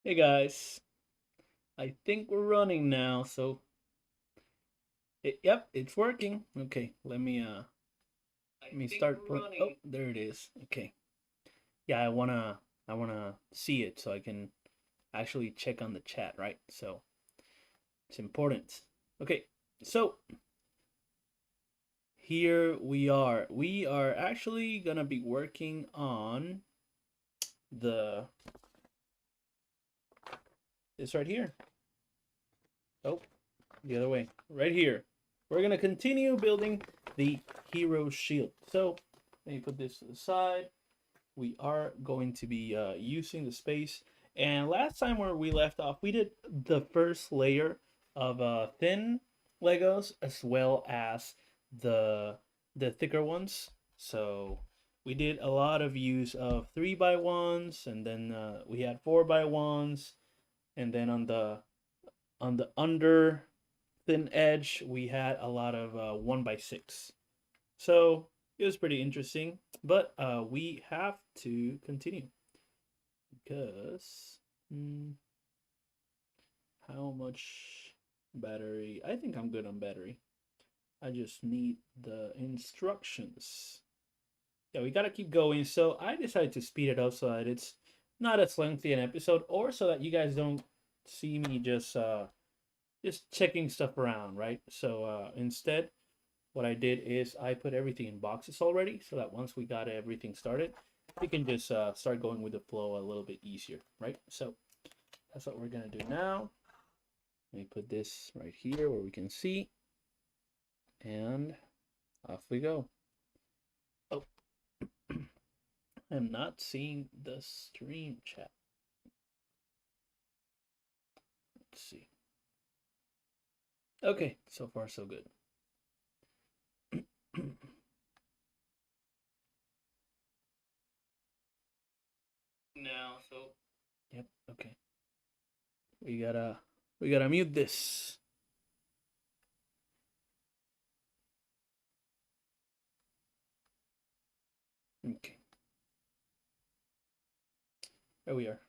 Hey guys, I think we're running now, so yep, it's working. Okay, let me start playing. Oh, there it is. Okay. Yeah, I wanna see it so I can actually check on the chat, right? So it's important. Okay, so here we are. We are actually gonna be working on the this right here. Oh, the other way. Right here. We're gonna continue building the hero shield. So let me put this to the side. We are going to be using the space. And last time where we left off, we did the first layer of thin Legos as well as the the thicker ones. So we did a lot of use of 3x1s, and then we had 4x1s, and then on the under thin edge we had a lot of 1x6. So it was pretty interesting, but we have to continue because how much battery? I think I'm good on battery. I just need the instructions. Yeah, we gotta keep going. So I decided to speed it up so that it's not as lengthy an episode, or so that you guys don't see me just checking stuff around, right? So instead, what I did is I put everything in boxes already, so that once we got everything started, we can just start going with the flow a little bit easier, right? So that's what we're gonna do now. Let me put this right here where we can see, and off we go. Oh, I'm not seeing the stream chat. Let's see. Okay, so far so good. Now, so yep, okay. We gotta we gotta mute this. Okay, there we are.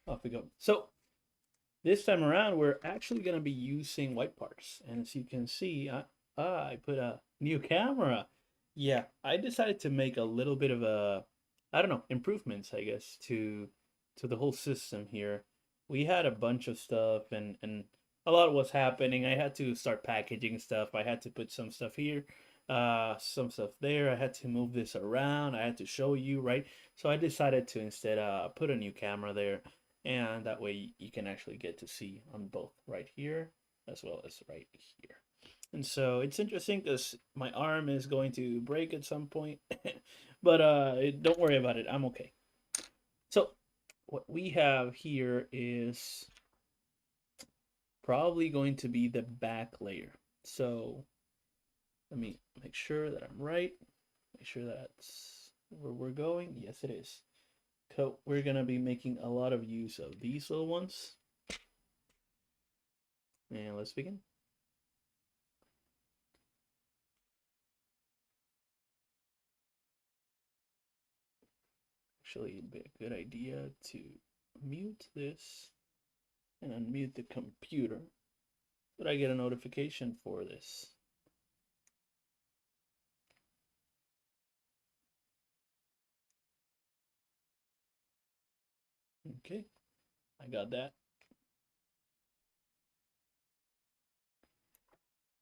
Off we go. So this time around, we're actually going to be using white parts. And as you can see, I put a new camera. Yeah, I decided to make a little bit of I don't know, improvements, I guess, to the whole system here. We had a bunch of stuff, and a lot was happening. I had to start packaging stuff. I had to put some stuff here, some stuff there. I had to move this around. I had to show you, right? So I decided to instead put a new camera there, and that way you can actually get to see on both right here as well as right here. And so it's interesting because my arm is going to break at some point, but don't worry about it. I'm okay. So what we have here is probably going to be the back layer. So let me make sure that I'm right. Make sure that's where we're going. Yes, it is. So we're gonna be making a lot of use of these little ones. And let's begin. Actually, it'd be a good idea to mute this and unmute the computer so that I get a notification for this. Okay, I got that.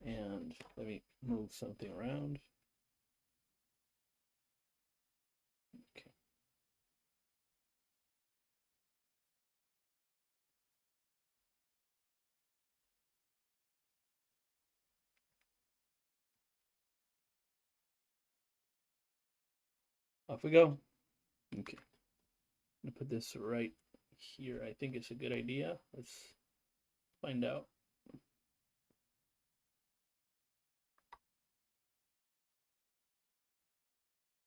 And let me move something around. Okay. Off we go. Okay. I'm gonna put this right here. I think it's a good idea. Let's find out.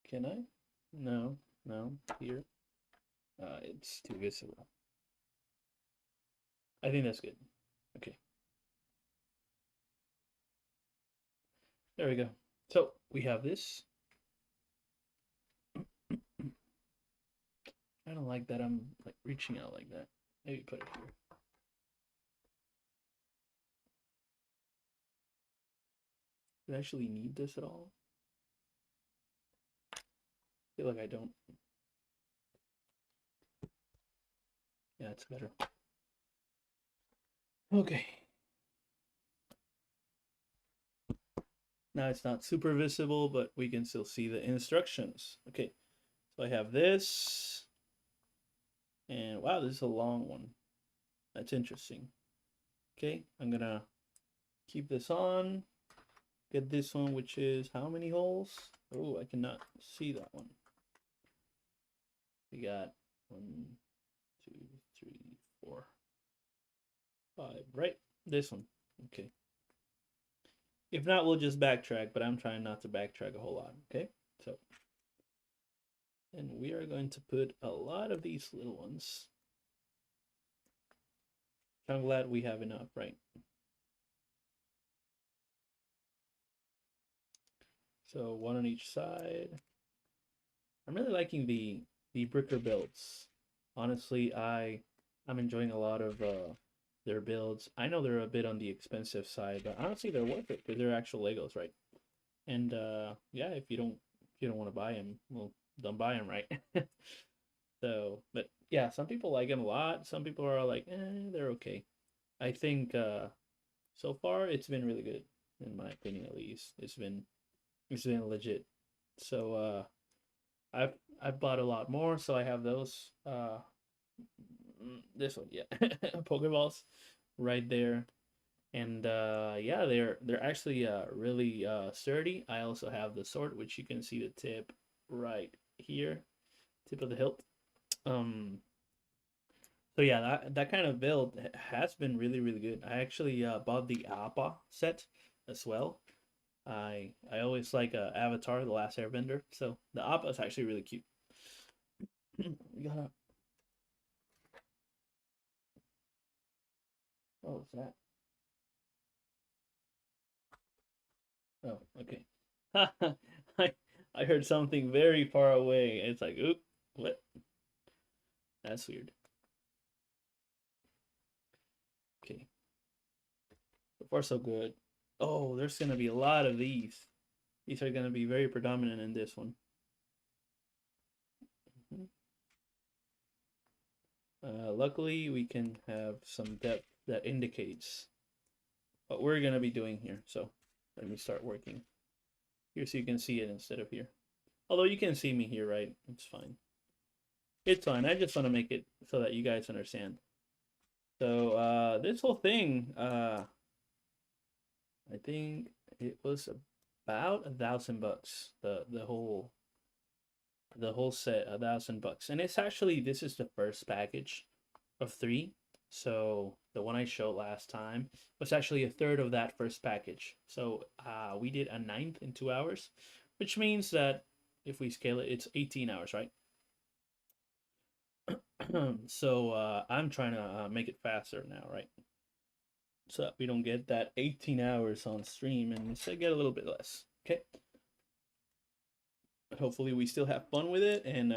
Can I? No, no, here. It's too visible. I think that's good. Okay. There we go. So we have this. I don't like that I'm like reaching out like that. Maybe put it here. Do I actually need this at all? I feel like I don't. Yeah, it's better. Okay. Now it's not super visible, but we can still see the instructions. Okay, so I have this. And wow, this is a long one. That's interesting. Okay, I'm gonna keep this on. Get this one, which is how many holes? Oh, I cannot see that one. We got 1, 2, 3, 4, 5. Right, this one. Okay. If not, we'll just backtrack, but I'm trying not to backtrack a whole lot. Okay, so and we are going to put a lot of these little ones. I'm glad we have enough, right? So one on each side. I'm really liking the bricker builds. Honestly, I'm enjoying a lot of their builds. I know they're a bit on the expensive side, but honestly, they're worth it because they're actual Legos, right? And yeah, if you don't want to buy them, well, don't buy them, right? So, but yeah, some people like them a lot. Some people are like, they're okay. I think so far it's been really good, in my opinion at least. It's been legit. So I've bought a lot more, so I have those. This one, yeah, Pokeballs, right there, and yeah, they're actually really sturdy. I also have the sword, which you can see the tip right here, tip of the hilt. Um, so yeah, that kind of build has been really good. I actually bought the Appa set as well. I always like Avatar, the Last Airbender, so the Appa is actually really cute. We got a what was that? Oh, okay. I I heard something very far away. It's like, oop, what? That's weird. Okay, so far so good. Oh, there's gonna be a lot of these. These are gonna be very predominant in this one. Mhm. Luckily, we can have some depth that indicates what we're gonna be doing here. So let me start working here so you can see it instead of here. Although you can see me here, right? It's fine. It's fine. I just want to make it so that you guys understand. So this whole thing, I think it was about $1,000. The whole set, $1,000, and it's actually this is the first package of 3. So the one I showed last time was actually a third of that first package. So we did a ninth in 2 hours, which means that if we scale it, it's 18 hours, right? So I'm trying to make it faster now, right? So that we don't get that 18 hours on stream and instead get a little bit less. Okay. But hopefully we still have fun with it and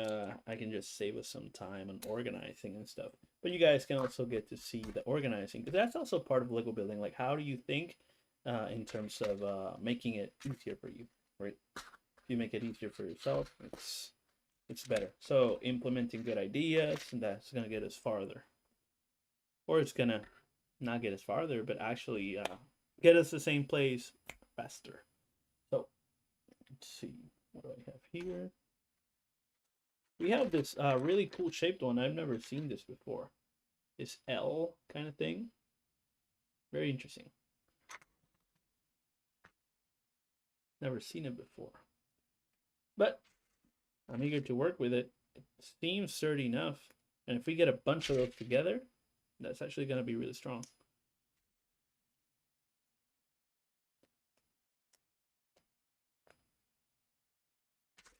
I can just save us some time on organizing and stuff. But you guys can also get to see the organizing because that's also part of Lego building. Like, how do you think in terms of making it easier for you, right? If you make it easier for yourself, it's better. So implementing good ideas, and that's gonna get us farther, or it's gonna not get us farther, but actually get us the same place faster. So let's see, what do I have here? We have this really cool shaped one. I've never seen this before. This L kind of thing. Very interesting. Never seen it before. But I'm eager to work with it. It seems sturdy enough. And if we get a bunch of those together, that's actually going to be really strong.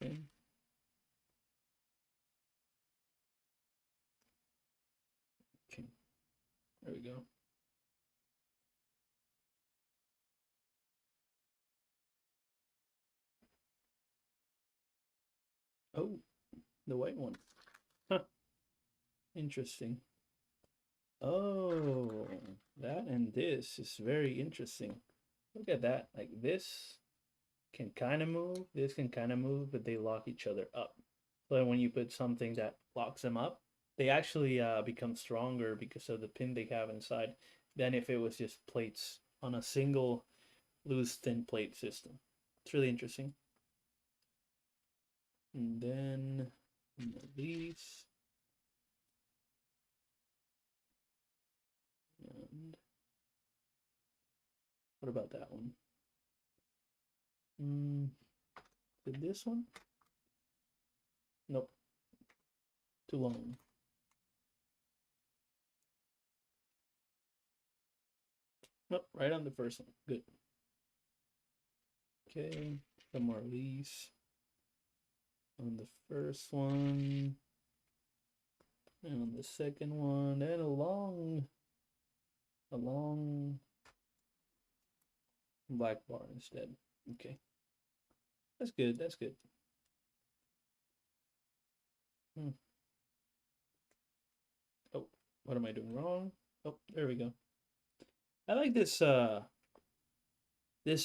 Okay. Okay. There we go. Oh, the white one. Huh. Interesting. Oh, that and this is very interesting. Look at that. Like this can kind of move, this can kind of move, but they lock each other up. So when you put something that locks them up, they actually become stronger because of the pin they have inside than if it was just plates on a single loose thin plate system. It's really interesting. And then these. And what about that one? Did this one? Nope. Too long. Nope, right on the first one. Good. Okay, some more of these. On the first one. And on the second one. And a long black bar instead. Okay. That's good. That's good. Oh, what am I doing wrong? Oh, there we go. I like this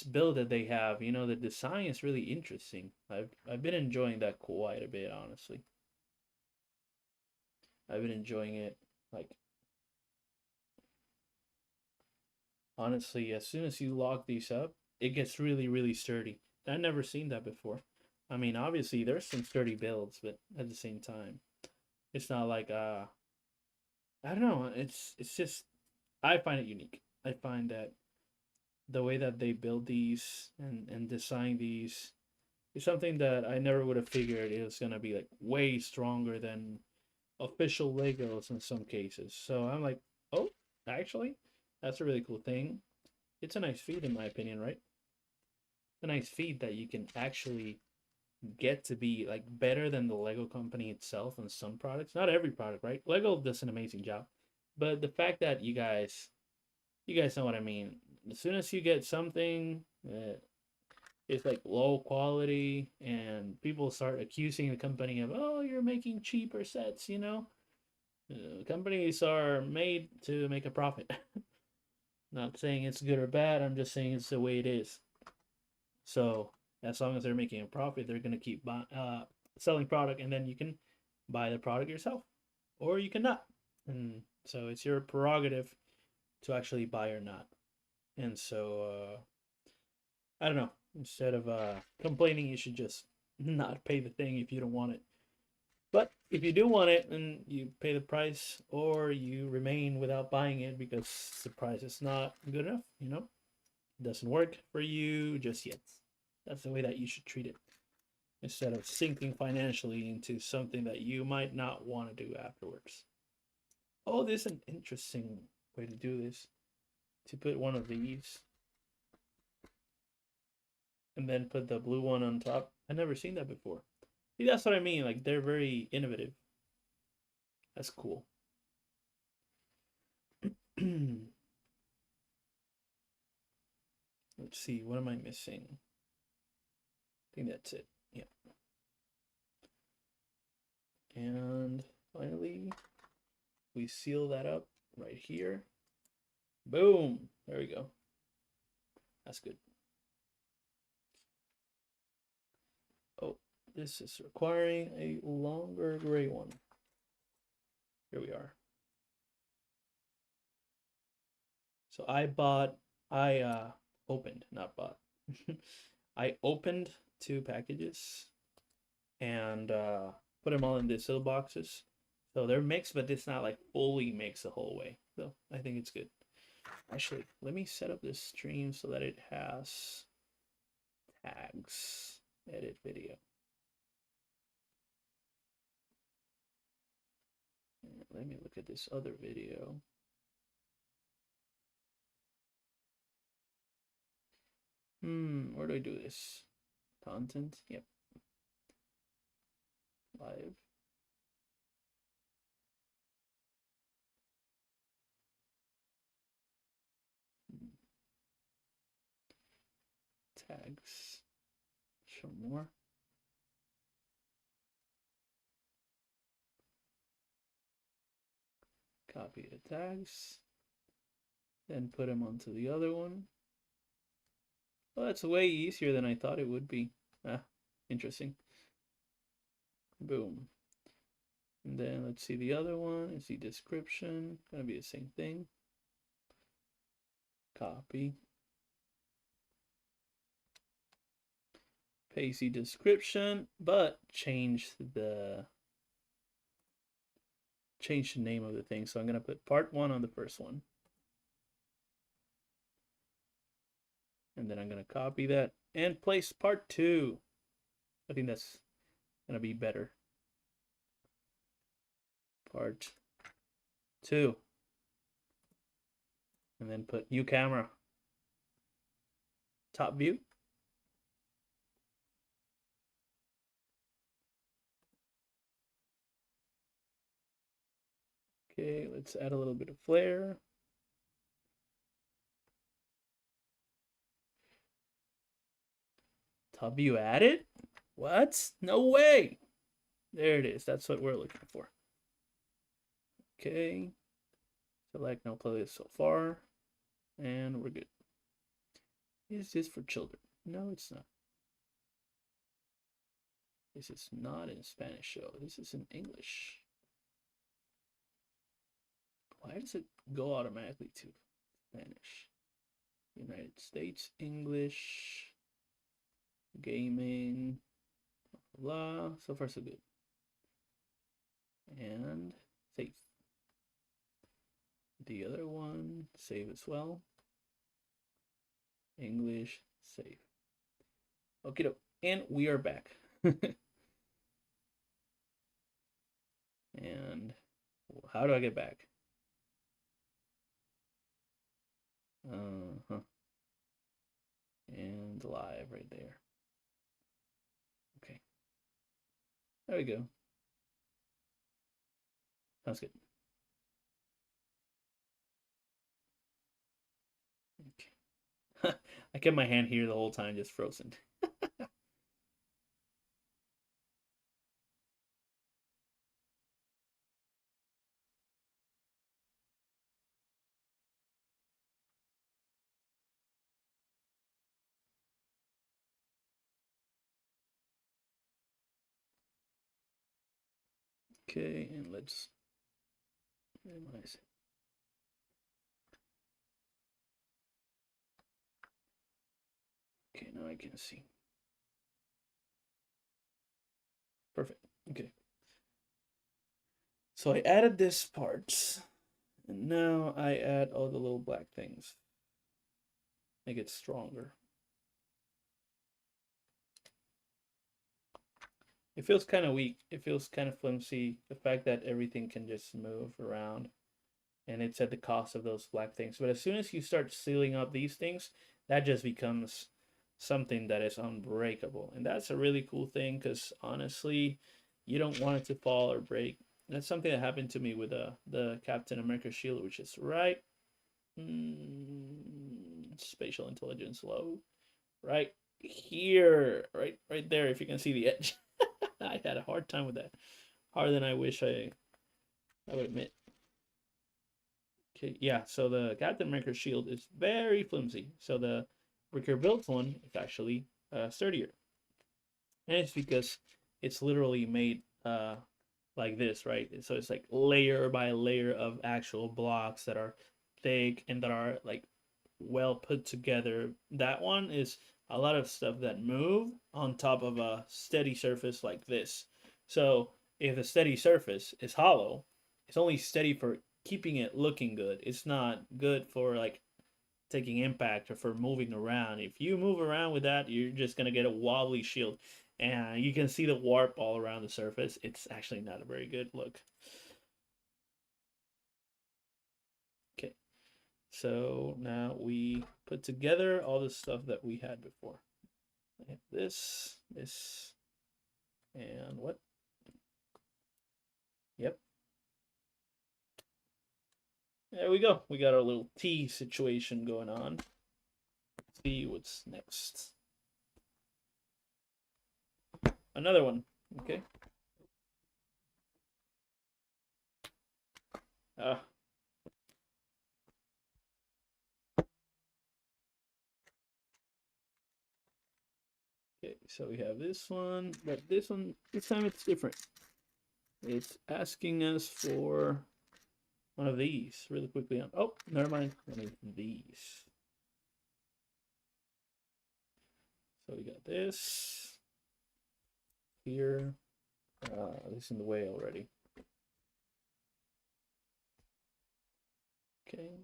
build that they have. You know, the design is really interesting. I've been enjoying that quite a bit, honestly. I've been enjoying it. Like, honestly, as soon as you lock these up, it gets really, really sturdy. I've never seen that before. I mean, obviously there's some sturdy builds, but at the same time, it's not like I don't know. It's just I find it unique. I find that the way that they build these and design these is something that I never would have figured it was gonna be like way stronger than official Legos in some cases. So I'm like, oh, actually, that's a really cool thing. It's a nice feat in my opinion, right? A nice feat that you can actually get to be like better than the Lego company itself on some products. Not every product, right? Lego does an amazing job. But the fact that you guys know what I mean. As soon as you get something that is like low quality and people start accusing the company of, oh, you're making cheaper sets, you know? Companies are made to make a profit. Not saying it's good or bad, I'm just saying it's the way it is. So as long as they're making a profit, they're gonna keep selling product, and then you can buy the product yourself, or you cannot. And so it's your prerogative to actually buy or not. And so I don't know. Instead of complaining, you should just not pay the thing if you don't want it. But if you do want it, then you pay the price, or you remain without buying it because the price is not good enough. You know, it doesn't work for you just yet. That's the way that you should treat it, instead of sinking financially into something that you might not want to do afterwards. Oh, this is an interesting way to do this. To put one of these and then put the blue one on top. I've never seen that before. See, that's what I mean. Like, they're very innovative. That's cool. Let's see. What am I missing? I think that's it. Yeah. And finally, we seal that up right here. Boom. There we go. That's good. Oh, this is requiring a longer gray one. Here we are. So I opened, not bought. I opened 2 packages and put them all in these little boxes. So they're mixed, but it's not like fully mixed the whole way. So I think it's good. Actually, let me set up this stream so that it has tags. Edit video. Let me look at this other video. Where do I do this? Content? Yep. Live. Tags. Show more. Copy the tags. Then put them onto the other one. Well, that's way easier than I thought it would be. Interesting. Boom. And then let's see the other one. It's the description. Gonna be the same thing. Copy. Paste the description, but change the name of the thing. So I'm gonna put part 1 on the first one. And then I'm gonna copy that and place part 2. I think that's gonna be better. Part 2. And then put new camera. Top view. Okay, let's add a little bit of flare. Top view added? What? No way! There it is. That's what we're looking for. Okay. Select no playlist so far. And we're good. Is this for children? No, it's not. This is not in Spanish show. This is in English. Why does it go automatically to Spanish? United States, English, gaming, blah. So far, so good. And save. The other one, save as well. English, save. Okay, and we are back. And how do I get back? And live right there. Okay. There we go. Sounds good. Okay. I kept my hand here the whole time, just frozen. Okay, and let's minimize it. Okay, now I can see. Perfect. Okay. So I added this part, and now I add all the little black things. Make it stronger. It feels kind of weak. It feels kind of flimsy. The fact that everything can just move around, and it's at the cost of those black things. But as soon as you start sealing up these things, that just becomes something that is unbreakable. And that's a really cool thing, because honestly, you don't want it to fall or break. And that's something that happened to me with the Captain America shield, which is right. Spatial intelligence low. Right here. Right there, if you can see the edge. I had a hard time with that. Harder than I wish I would admit. Okay, yeah, so the Captain America shield is very flimsy. So the Ricker built one is actually sturdier. And it's because it's literally made like this, right? So it's like layer by layer of actual blocks that are thick and that are like well put together. That one is a lot of stuff that move on top of a steady surface like this. So if the steady surface is hollow, it's only steady for keeping it looking good. It's not good for like taking impact or for moving around. If you move around with that, you're just gonna get a wobbly shield. And you can see the warp all around the surface. It's actually not a very good look. Okay, so now we put together all the stuff that we had before. I have this, and what? Yep. There we go. We got our little T situation going on. Let's see what's next. Another one. Okay. Okay, so we have this one, but this one, this time it's different. It's asking us for one of these really quickly. On, oh, never mind, one of these. So we got this here. This in the way already. Okay.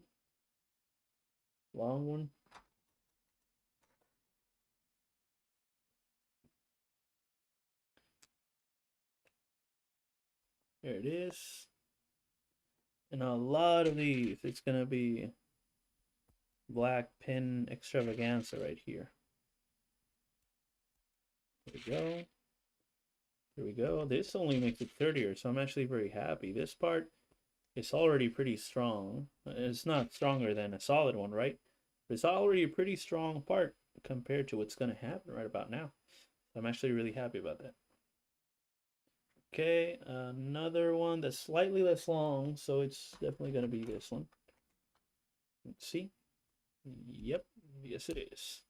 Long one. There it is. And a lot of these. It's going to be black pin extravaganza right here. There we go. Here we go. This only makes it 30er, so I'm actually very happy. This part is already pretty strong. It's not stronger than a solid one, right? But it's already a pretty strong part compared to what's going to happen right about now. I'm actually really happy about that. Okay, another one that's slightly less long, so it's definitely going to be this one. Let's see. Yep, yes it is.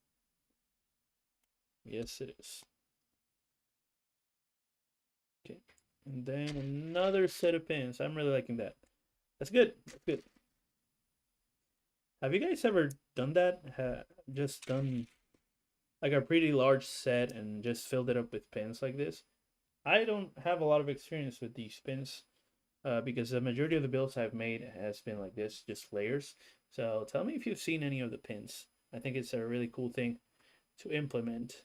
Yes it is. Okay, and then another set of pins. I'm really liking that. That's good. That's good. Have you guys ever done that? Just done like a pretty large set and just filled it up with pins like this? I don't have a lot of experience with these pins because the majority of the builds I've made has been like this, just layers. So tell me if you've seen any of the pins. I think it's a really cool thing to implement.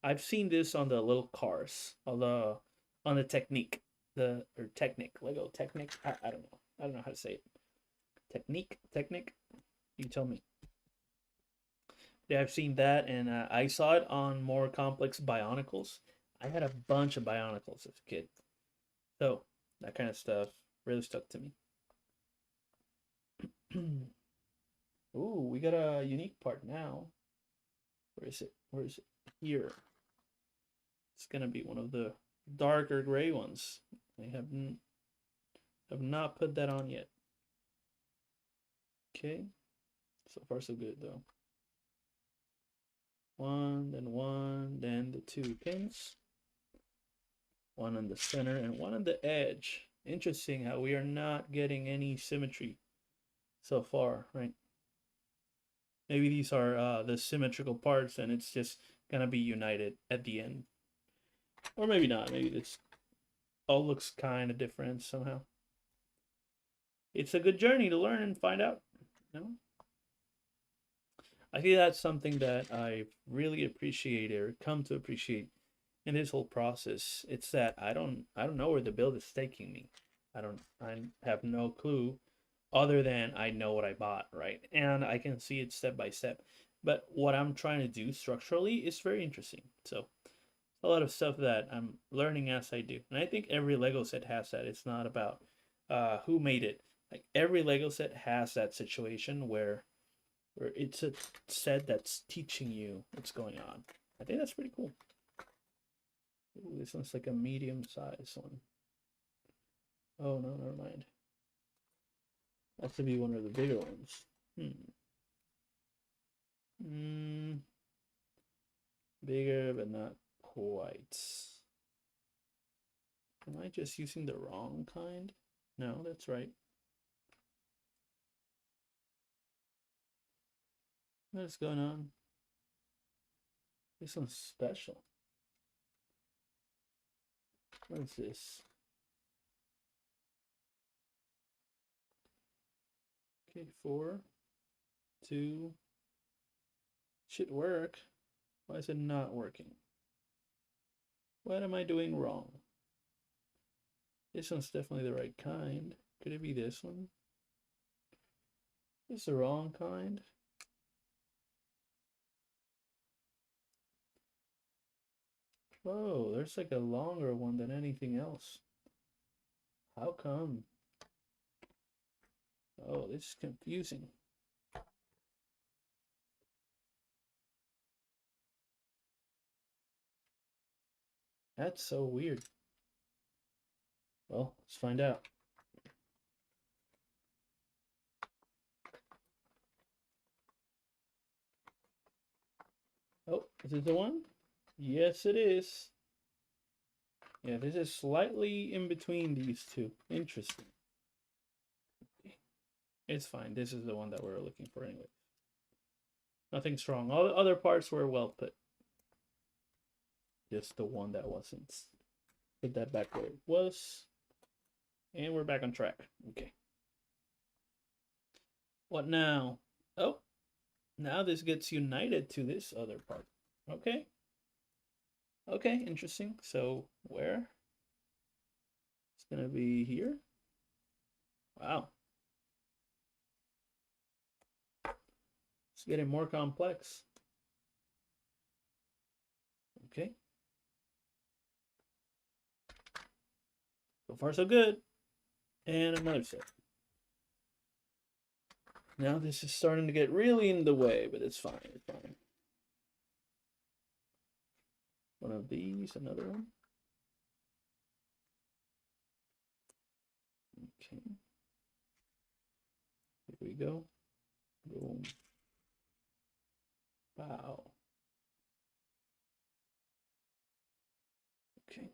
I've seen this on the little cars, on the Technique, Technic, Lego Technic. I don't know. I don't know how to say it. Technic. You tell me. Yeah, I've seen that, and I saw it on more complex Bionicles. I had a bunch of Bionicles as a kid, so that kind of stuff really stuck to me. Ooh, we got a unique part now. Where is it? Where is it? Here. It's gonna be one of the darker gray ones. I have not put that on yet. Okay, so far so good though. One, then the two pins. One on the center and one on the edge. Interesting how we are not getting any symmetry so far, right? Maybe these are the symmetrical parts and it's just gonna be united at the end. Or maybe not. Maybe this all looks kind of different somehow. It's a good journey to learn and find out, you know? I think that's something that I really appreciate or come to appreciate in this whole process. It's that I don't know where the build is taking me. I have no clue other than I know what I bought, right? And I can see it step by step. But what I'm trying to do structurally is very interesting. So a lot of stuff that I'm learning as I do. And I think every Lego set has that. It's not about who made it. Like every Lego set has that situation where it's a set that's teaching you what's going on. I think that's pretty cool. Ooh, this one's like a medium size one. Oh no, never mind. That should be one of the bigger ones. Bigger, but not quite. Am I just using the wrong kind? No, that's right. What is going on? This one's special. What is this? Okay, 4, 2. Should work. Why is it not working? What am I doing wrong? This one's definitely the right kind. Could it be this one? Is the wrong kind? Whoa, there's like a longer one than anything else. How come? Oh, this is confusing. That's so weird. Well, let's find out. Oh, is it the one? Yes, it is. Yeah, this is slightly in between these two. Interesting. It's fine. This is the one that we're looking for anyway. Nothing strong. All the other parts were well put. Just the one that wasn't. Put that back where it was. And we're back on track. Okay. What now? Oh, now this gets united to this other part. Okay. Okay, interesting. So where? It's gonna be here. Wow. It's getting more complex. Okay. So far so good. And another set. Now this is starting to get really in the way, but it's fine. It's fine. One of these, another one. Okay. Here we go. Boom. Wow. Okay.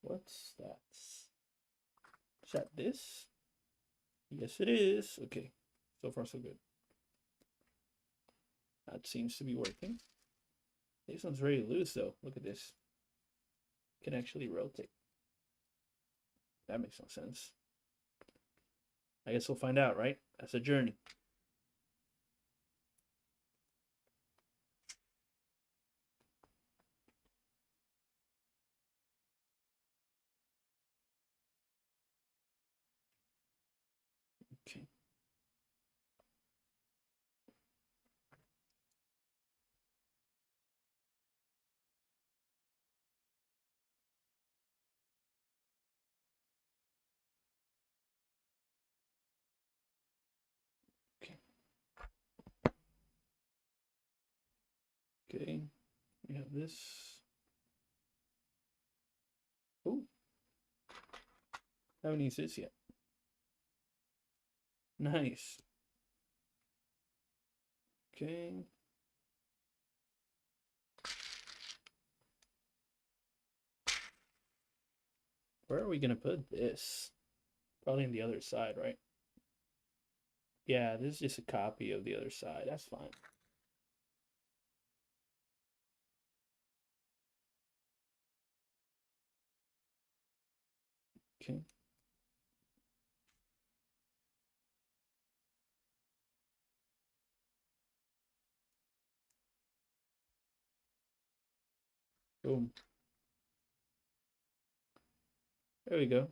What's that? Is that this? Yes, it is. Okay. So far, so good. That seems to be working. This one's very loose, though. Look at this. Can actually rotate. That makes no sense. I guess we'll find out, right? That's a journey. Okay. Okay. Okay. We have this. Oh. Haven't used this yet. Nice. Okay. Where are we gonna put this? Probably on the other side, right? Yeah, this is just a copy of the other side. That's fine. Okay. Boom. There we go.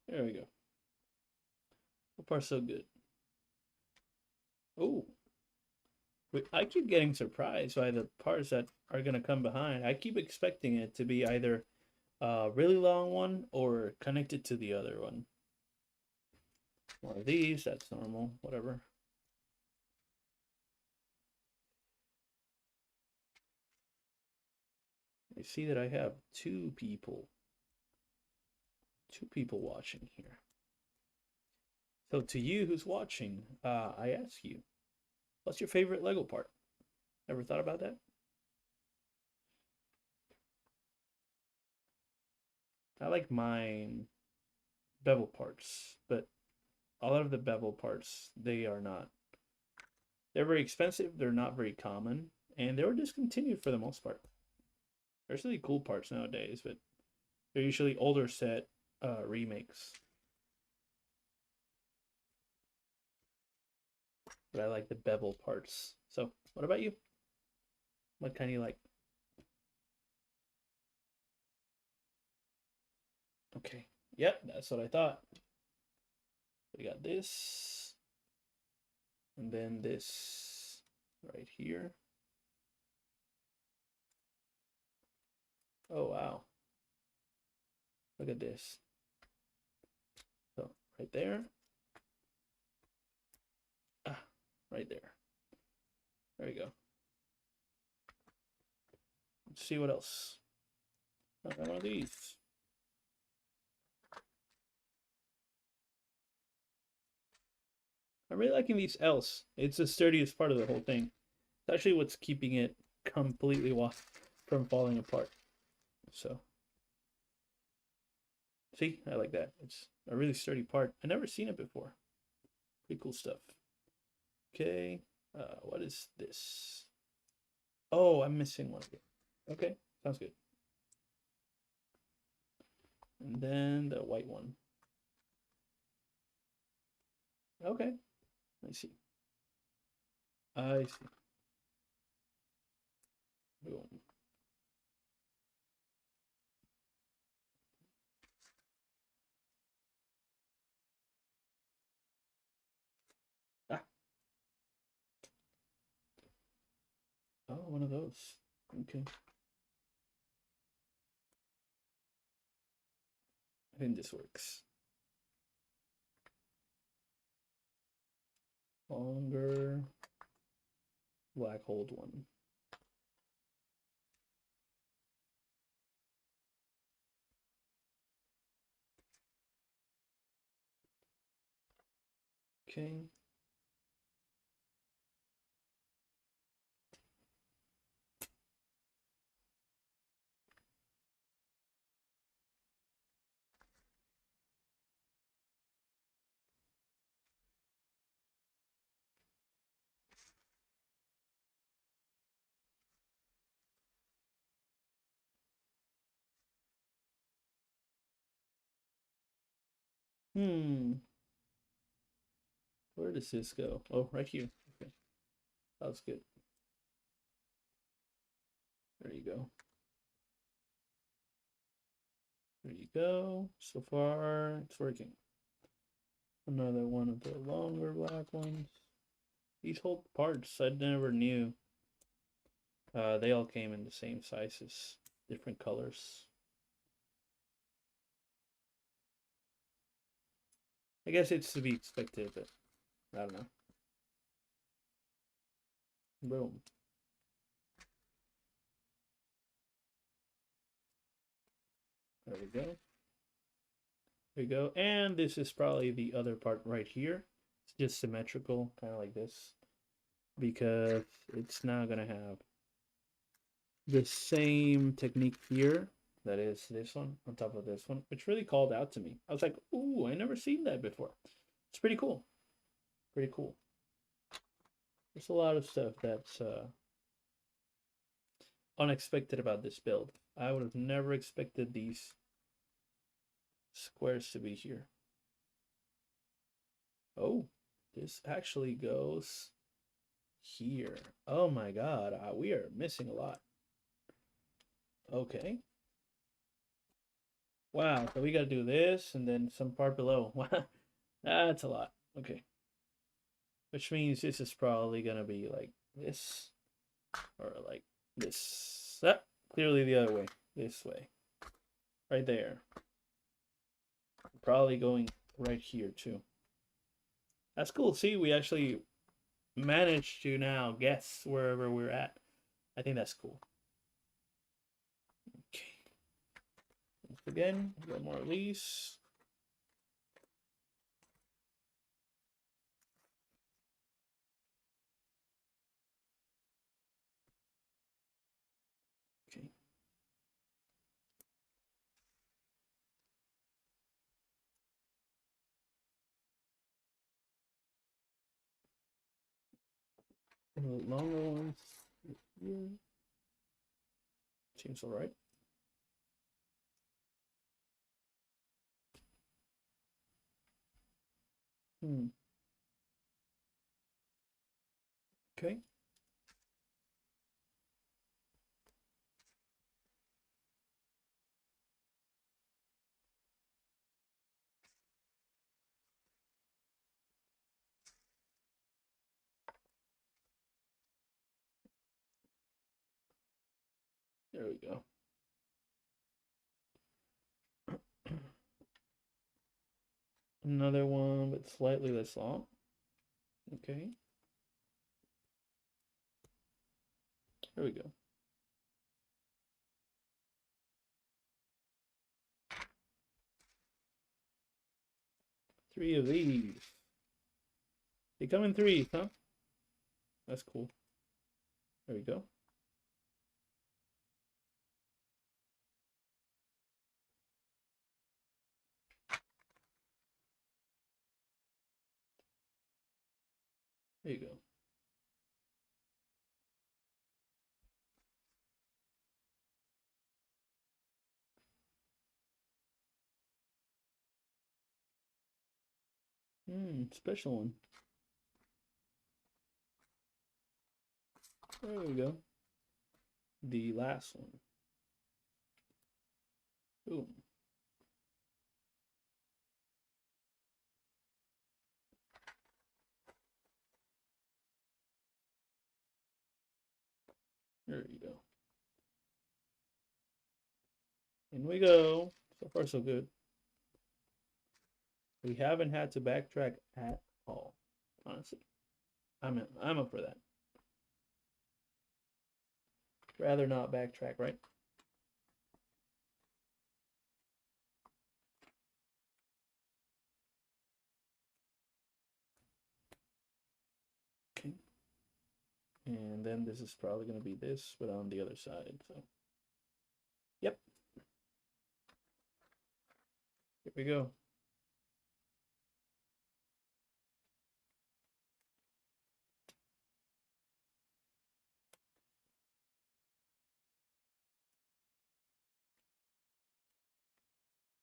There we go. So far, so good. Oh, I keep getting surprised by the parts that are gonna come behind. I keep expecting it to be either a really long one or connected to the other one. One of these, that's normal, whatever. You see that I have two people watching here. So to you who's watching, I ask you, what's your favorite Lego part? Ever thought about that? I like mine bevel parts, but a lot of the bevel parts, they're very expensive, they're not very common, and they were discontinued for the most part. There's really cool parts nowadays, but they're usually older set remakes. But I like the bevel parts. So, what about you? What kind you like? Okay. Yep, that's what I thought. We got this. And then this right here. Oh, wow. Look at this. So, right there. Ah, right there. There we go. Let's see what else. I got one of these. I'm really liking these L's. It's the sturdiest part of the whole thing. It's actually what's keeping it completely from falling apart. So, see, I like that. It's a really sturdy part. I never seen it before. Pretty cool stuff. Okay, what is this? Oh, I'm missing one of it. Okay, sounds good. And then the white one. Okay, I see. I see. Boom. Ah, oh, one of those. Okay. I think this works. Longer black hold one. Okay. Hmm. Where does this go? Oh, right here. Okay. That's good. There you go. There you go. So far, it's working. Another one of the longer black ones. These whole parts, I never knew. They all came in the same sizes, different colors. I guess it's to be expected, but I don't know. Boom. There we go. There we go. And this is probably the other part right here. It's just symmetrical, kind of like this, because it's now going to have the same technique here. That is this one on top of this one, which really called out to me. I was like, ooh, I never seen that before. It's pretty cool. Pretty cool. There's a lot of stuff that's unexpected about this build. I would have never expected these squares to be here. Oh, this actually goes here. Oh my god, we are missing a lot. Okay. Wow, so we gotta do this and then some part below. Wow, that's a lot. Okay. Which means this is probably gonna be like this or like this. Ah, clearly the other way. This way. Right there. Probably going right here too. That's cool. See, we actually managed to now guess wherever we're at. I think that's cool. Okay. Once again, get more of these. Okay. The longer ones here. Seems all right. Okay. There we go. Another one, but slightly less long. Okay. There we go. Three of these. They come in threes, huh? That's cool. There we go. There you go. Special one. There we go. The last one. Boom. There you go. In we go. So far, so good. We haven't had to backtrack at all, honestly. I'm up for that. Rather not backtrack, right? Okay. And then this is probably going to be this, but on the other side. So, yep. Here we go.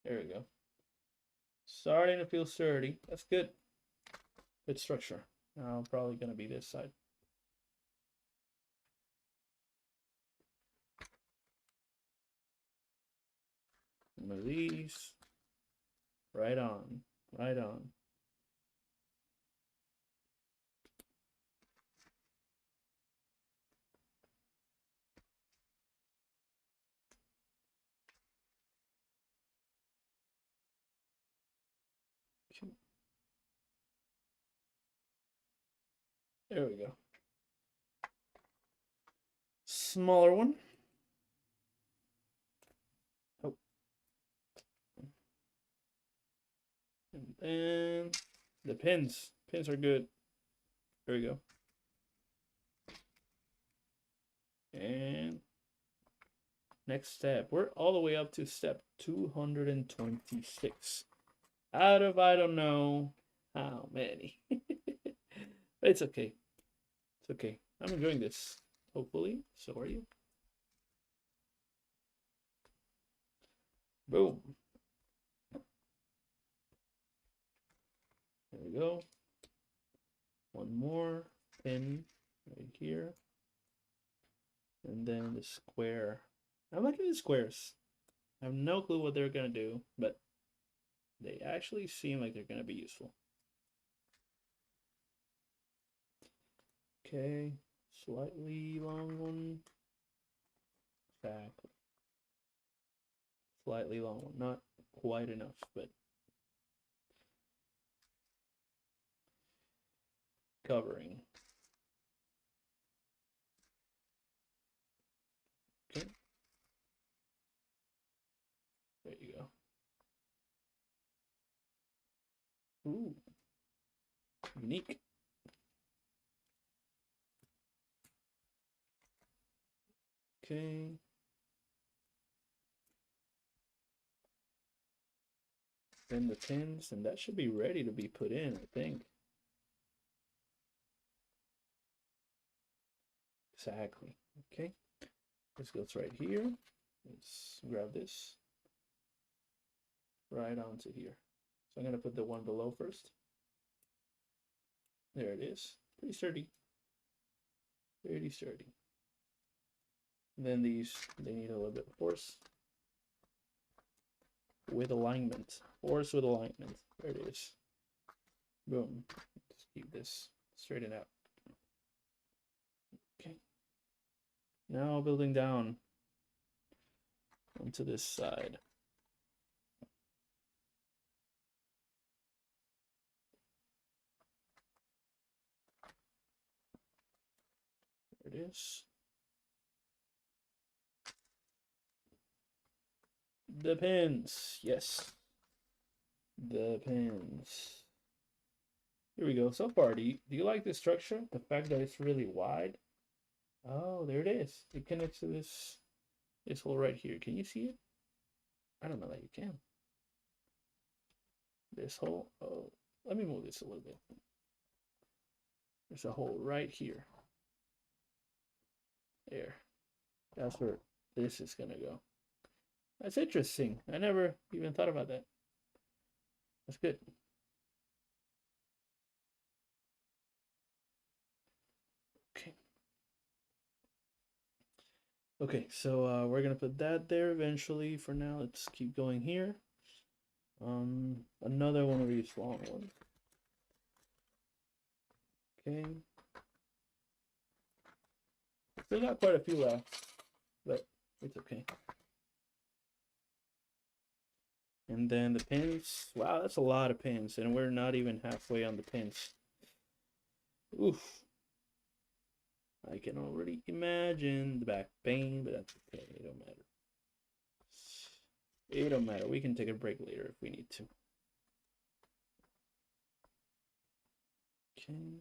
There we go. Starting to feel sturdy. That's good. Good structure. Now probably going to be this side. One of these. Right on. Right on. There we go. Smaller one. Oh. And then the pins. Pins are good. There we go. And next step. We're all the way up to step 226. Out of I don't know how many. But it's okay. It's okay. I'm enjoying this. Hopefully. So are you. Boom. There we go. One more pin right here. And then the square. I'm liking the squares. I have no clue what they're going to do, but they actually seem like they're going to be useful. Okay, slightly long one. Exactly. Slightly long one. Not quite enough, but covering. Okay. There you go. Ooh. Unique. Okay. Then the pins, and that should be ready to be put in, I think. Exactly. Okay. This goes right here. Let's grab this right onto here. So I'm going to put the one below first. There it is. Pretty sturdy. Pretty sturdy. And then these, they need a little bit of force. With alignment. Force with alignment. There it is. Boom. Let's keep this straightened out. Okay. Now building down onto this side. There it is. The pins. Yes. The pins. Here we go. So far, do you like this structure? The fact that it's really wide. Oh, there it is. It connects to this hole right here. Can you see it? I don't know that you can. This hole. Oh, let me move this a little bit. There's a hole right here. There. That's where this is gonna go. That's interesting. I never even thought about that. That's good. Okay. Okay, so we're gonna put that there eventually. For now, let's keep going here. Another one of these long ones. Okay. Still got quite a few left, but it's okay. And then the pins. Wow, that's a lot of pins, and we're not even halfway on the pins. Oof. I can already imagine the back pain, but that's okay. It don't matter. It don't matter. We can take a break later if we need to. Okay.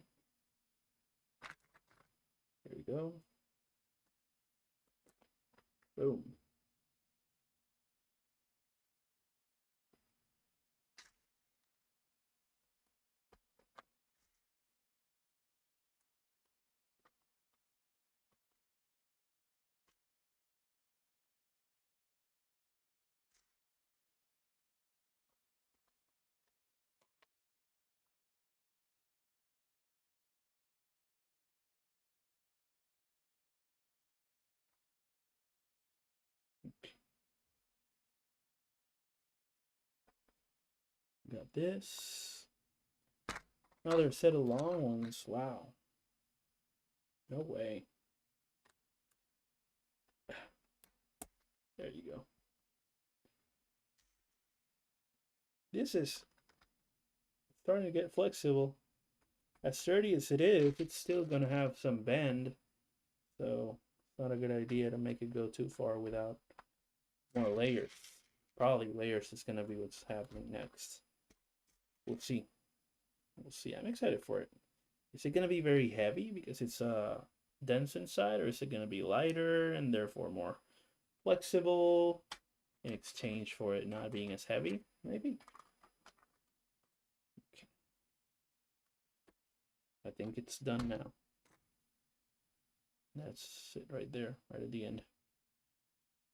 Here we go. Boom. Got this. Another set of long ones. Wow. No way. There you go. This is starting to get flexible. As sturdy as it is, it's still going to have some bend. So it's not a good idea to make it go too far without more layers. Probably layers is going to be what's happening next. We'll see. We'll see. I'm excited for it. Is it going to be very heavy because it's dense inside, or is it going to be lighter and therefore more flexible in exchange for it not being as heavy? Maybe. Okay. I think it's done now. That's it right there, right at the end.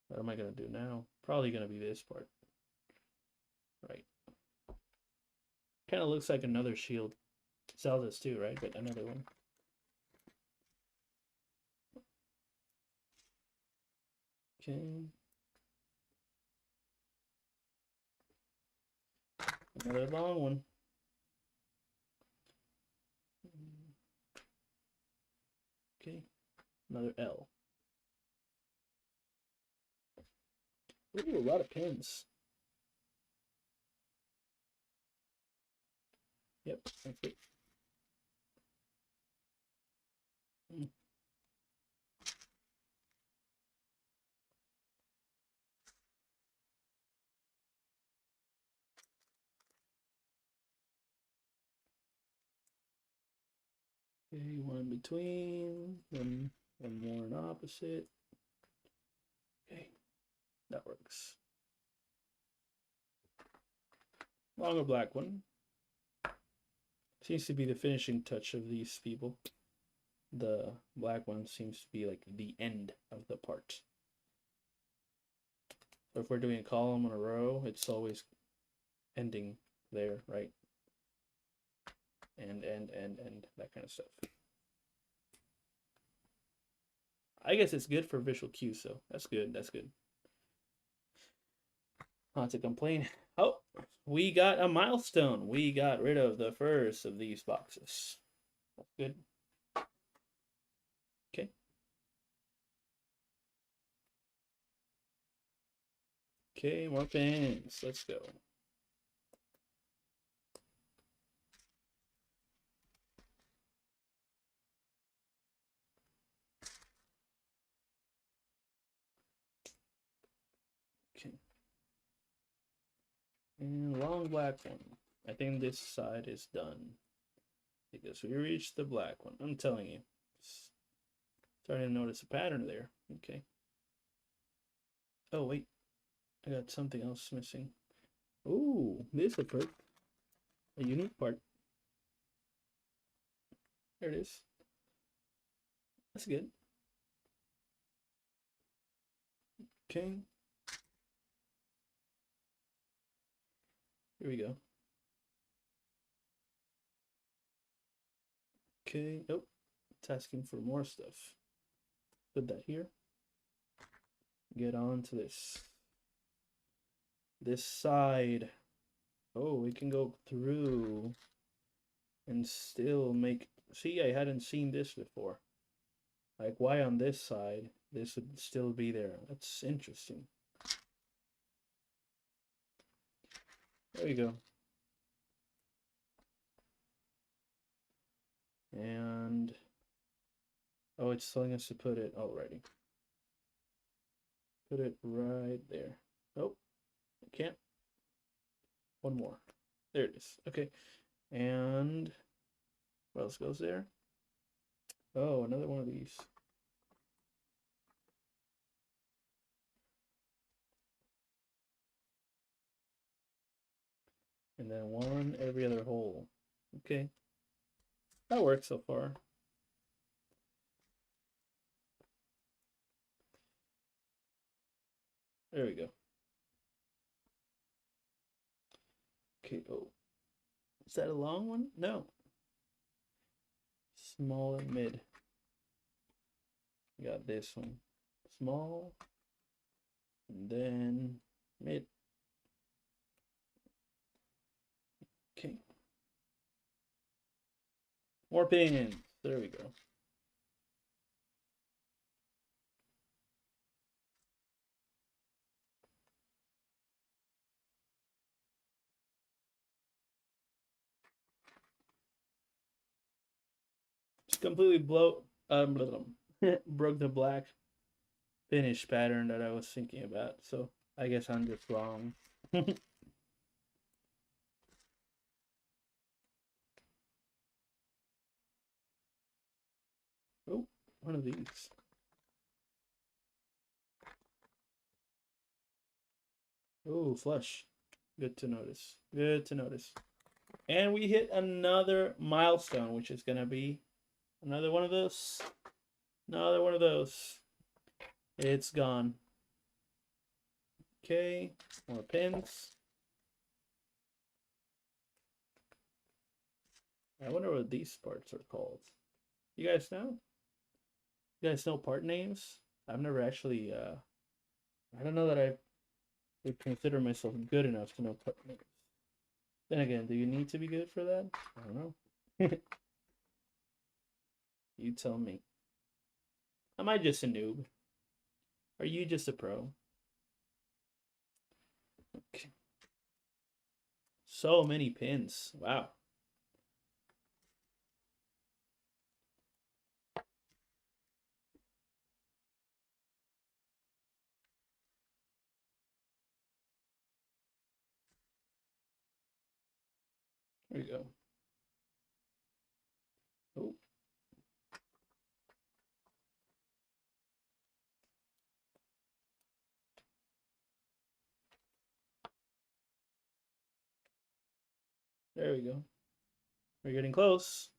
What am I going to do now? Probably going to be this part. Right. Kind of looks like another shield. Zelda's too, right? But another one. Okay. Another long one. Okay. Another L. Ooh, a lot of pins. Yep, that's it. Okay, one in between, one more in opposite. Okay, that works. Longer black one. Seems to be the finishing touch of these people. The black one seems to be like the end of the part. So if we're doing a column on a row, it's always ending there, right? And that kind of stuff. I guess it's good for visual cues, so that's good. That's good. Not to complain. Oh, we got a milestone. We got rid of the first of these boxes. That's good. Okay. Okay, more pins. Let's go. Okay. And long black one. I think this side is done. Because we reached the black one. I'm telling you. Starting to notice a pattern there. Okay. Oh, wait. I got something else missing. Ooh, this is a unique part. There it is. That's good. Okay. Here we go. Okay. Oh, it's asking for more stuff. Put that here. Get on to this side. Oh, we can go through and still make. See, I hadn't seen this before. Like, why on this side this would still be there? That's interesting. There we go. And oh, it's telling us to put it already. Put it right there. Oh, I can't. One more. There it is. Okay. And what else goes there? Oh, another one of these. And then one every other hole. Okay. That works so far. There we go. Okay, oh. Is that a long one? No. Small and mid. We got this one. Small. And then mid. Okay. More pins. There we go. Just completely broke the black finish pattern that I was thinking about. So I guess I'm just wrong. Oh, one of these. Oh, flush. Good to notice. Good to notice. And we hit another milestone, which is going to be another one of those. Another one of those. It's gone. Okay, more pins. I wonder what these parts are called. You guys know? You guys know part names? I've never actually, I don't know that I would consider myself good enough to know part names. Then again, do you need to be good for that? I don't know. You tell me. Am I just a noob? Are you just a pro? Okay. So many pins. Wow. There we go. Oh. There we go. We're getting close.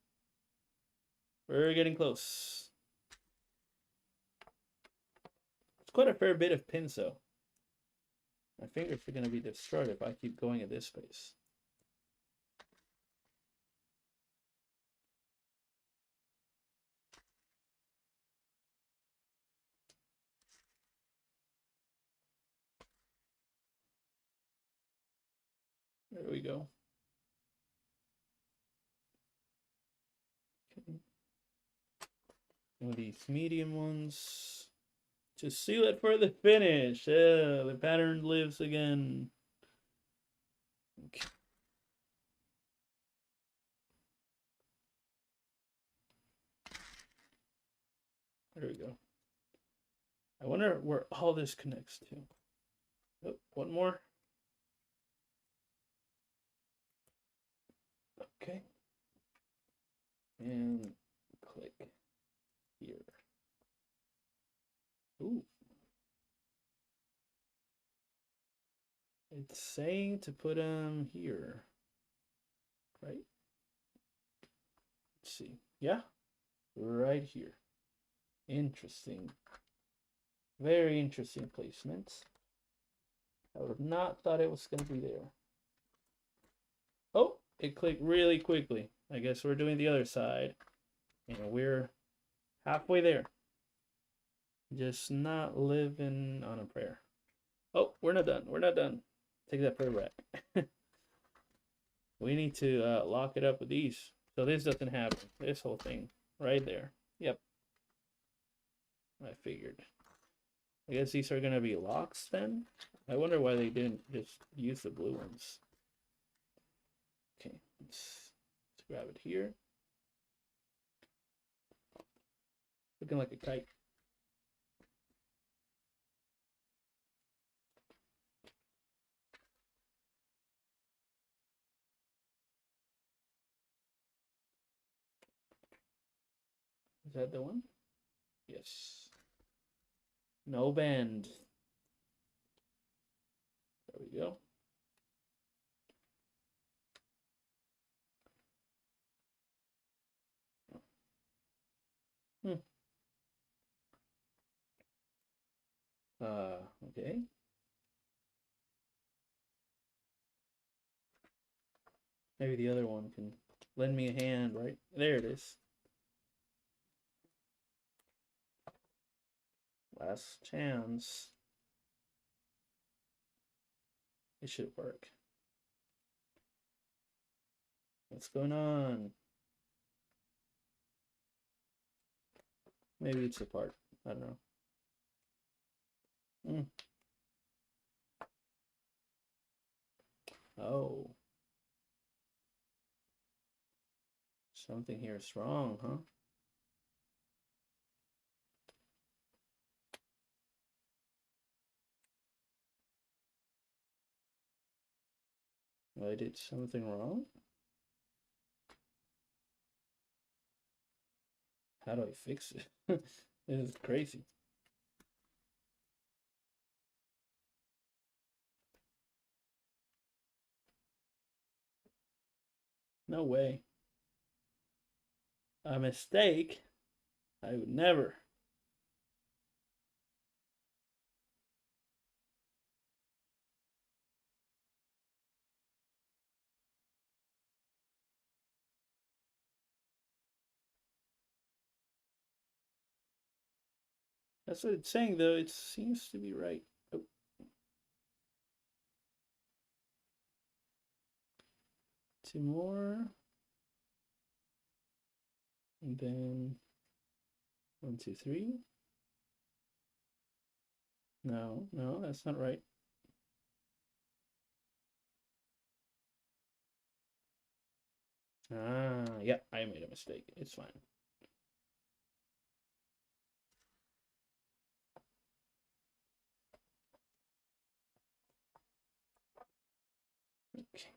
We're getting close. It's quite a fair bit of pins, though. My fingers are going to be destroyed if I keep going at this pace. There we go. Okay. One of these medium ones. Just seal it for the finish. The pattern lives again. Okay. There we go. I wonder where all this connects to. Oh, one more. Okay. and click here. Ooh. It's saying to put them here, right? Let's see. Yeah, right here. Interesting. Very interesting placement. I would have not thought it was going to be there. Oh, it clicked really quickly. I guess we're doing the other side. And we're halfway there. Just not living on a prayer. Oh, we're not done. We're not done. Take that prayer back. We need to lock it up with these. So this doesn't happen. This whole thing right there. Yep. I figured. I guess these are going to be locks then. I wonder why they didn't just use the blue ones. Okay, let's grab it here. Looking like a kite. Is that the one? Yes. No bend. There we go. Hmm. Okay. Maybe the other one can lend me a hand, right? There it is. Last chance. It should work. What's going on? Maybe it's a part. I don't know. Mm. Oh. Something here is wrong, huh? I did something wrong? How do I fix it? This is crazy. No way. A mistake? I would never. That's what it's saying, though. It seems to be right. Oh. Two more. And then 1, 2, 3. No, no, that's not right. Ah, yeah, I made a mistake. It's fine. Okay.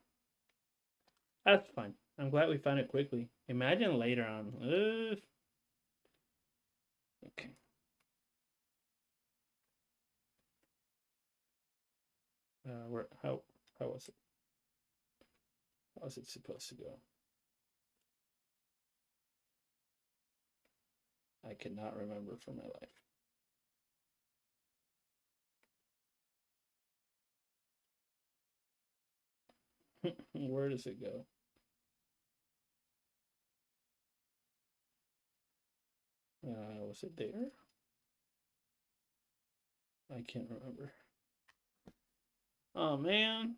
That's fine. I'm glad we found it quickly. Imagine later on. Ugh. Okay. Where? How was it? How was it supposed to go? I cannot remember for my life. Where does it go? Was it there? I can't remember. Oh man.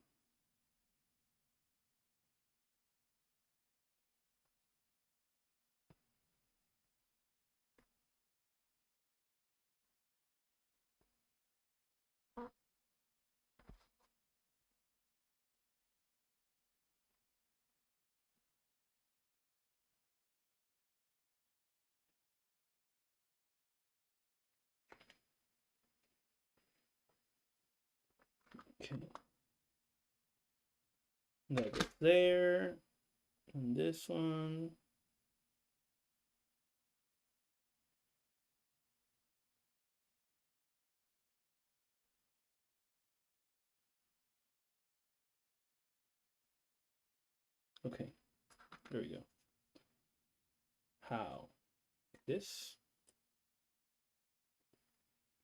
Okay. That goes there. And this one. Okay, there we go. How? This?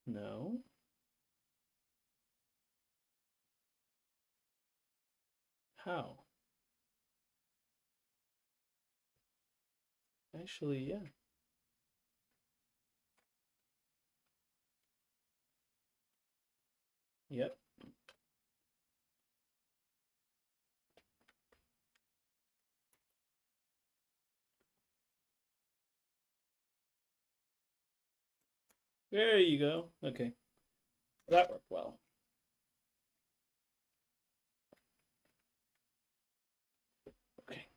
No. How? Actually, yeah. Yep. There you go. Okay. That worked well. Okay.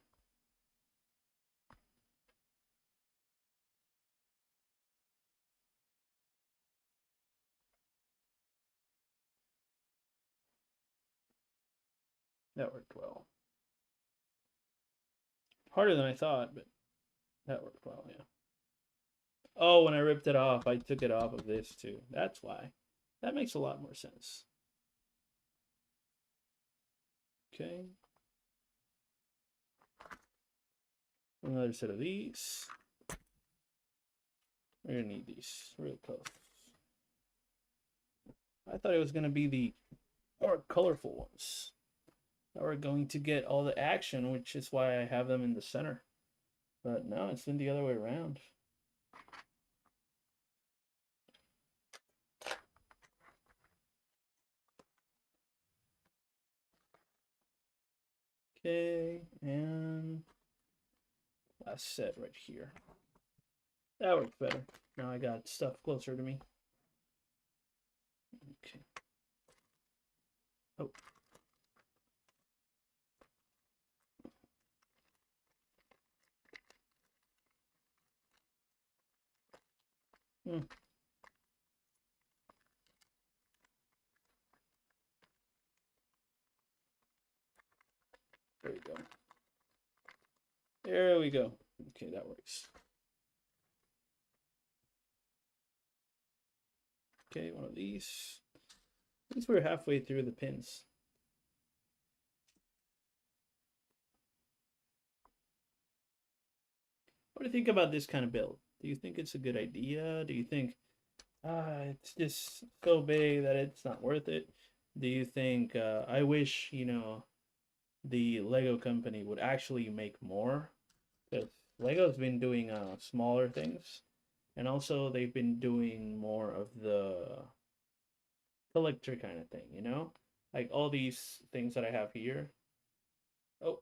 That worked well. Harder than I thought, but that worked well, yeah. Oh, when I ripped it off, I took it off of this too. That's why. That makes a lot more sense. Okay. Another set of these. We're gonna need these real close. I thought it was gonna be the more colorful ones that were going to get all the action, which is why I have them in the center. But no, it's been the other way around. Okay, and last set right here. That works better. Now I got stuff closer to me. Okay. Oh. Hmm. There we go. There we go. Okay, that works. Okay, one of these. At least we're halfway through the pins. What do you think about this kind of build? Do you think it's a good idea? Do you think it's just so big that it's not worth it? Do you think I wish, the Lego company would actually make more? Because Lego's been doing smaller things, and also they've been doing more of the collector kind of thing. Like all these things that I have here. Oh,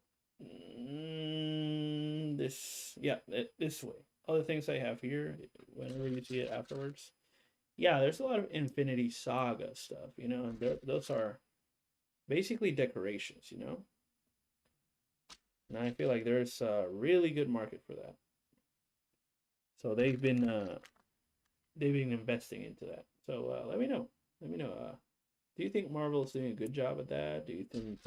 yeah, this way. All the things I have here, whenever you see it afterwards. Yeah, there's a lot of Infinity Saga stuff, and those are basically decorations. And I feel like there's a really good market for that. So they've been investing into that. So let me know. Let me know. Do you think Marvel is doing a good job at that? Do you think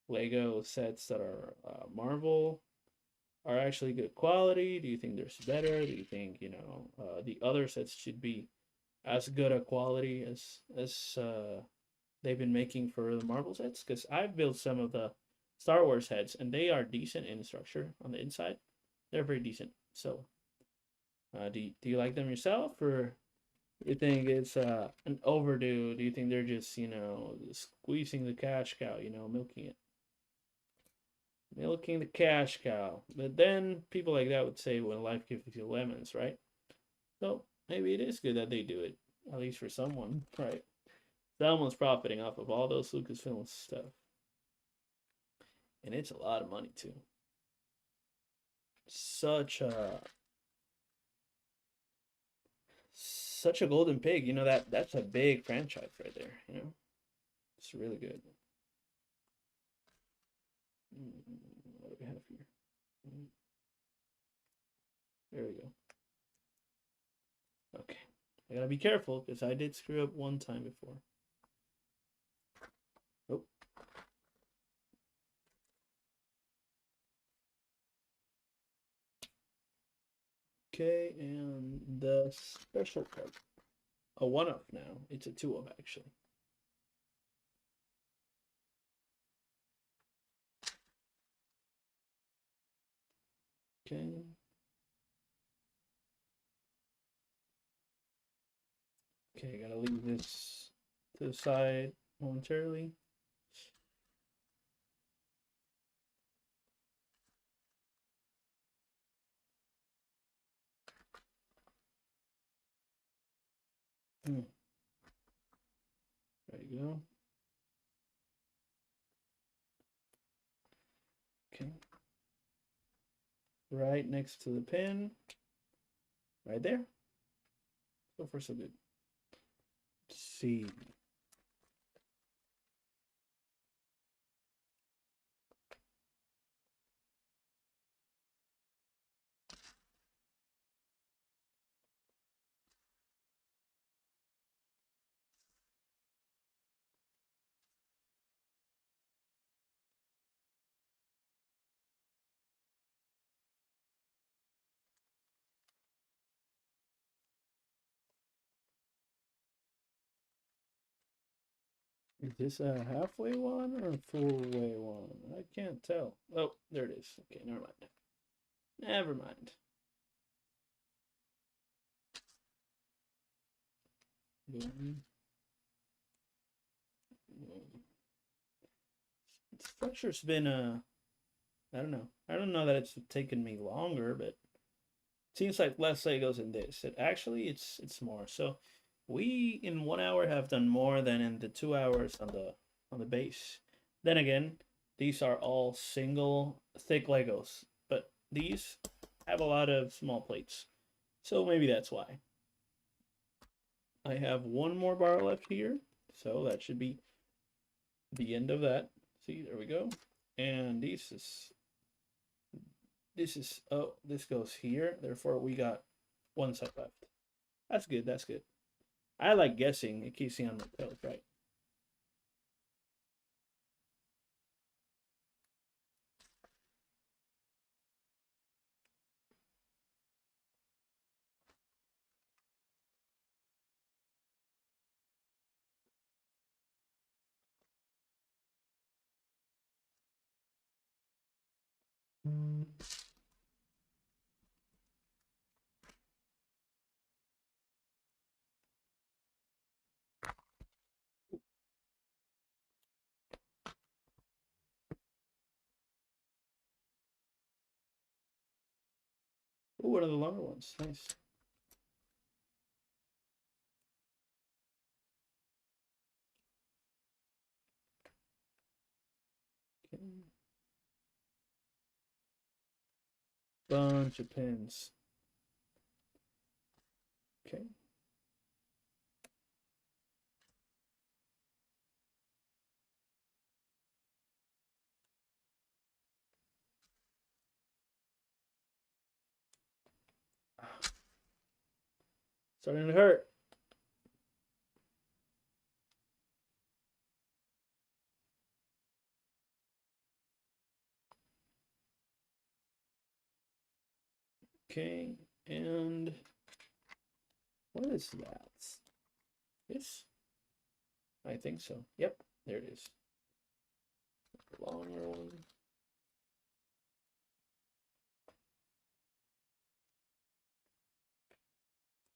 Lego sets that are Marvel are actually good quality? Do you think there's better? Do you think the other sets should be as good a quality as they've been making for the Marvel sets? Because I've built some of the Star Wars heads, and they are decent in structure on the inside. They're very decent. So, do you like them yourself, or you think it's an overdue? Do you think they're just squeezing the cash cow, milking it? Milking the cash cow. But then people like that would say, well, life gives you lemons, right? So maybe it is good that they do it, at least for someone, right? Someone's profiting off of all those Lucasfilm stuff. And it's a lot of money, too. Such a golden pig. That's a big franchise right there. It's really good. What do we have here? There we go. Okay. I gotta be careful because I did screw up one time before. Oh. Okay, and the special card. A one of now. It's a two of actually. Okay. Okay, gotta leave this to the side momentarily. There you go. Okay. Right next to the pin. Right there. So far, so good. Let's see. Is this a halfway one or a full way one? I can't tell. Oh, there it is. Okay, never mind. Never mind. Boom. Structure's been I don't know. I don't know that it's taken me longer, but it seems like less Legos in this. It's more. So we in 1 hour have done more than in the 2 hours on the base. Then again, these are all single thick Legos, but these have a lot of small plates. So maybe that's why. I have one more bar left here, so that should be the end of that. See, there we go. And this is oh, this goes here. Therefore, we got one set left. That's good. That's good. I like guessing. It keeps me on my toes, right? Ooh, one of the longer ones. Nice. Okay. Bunch of pins. Okay. Starting to hurt. Okay. And what is that? This? I think so. Yep. There it is. Longer one.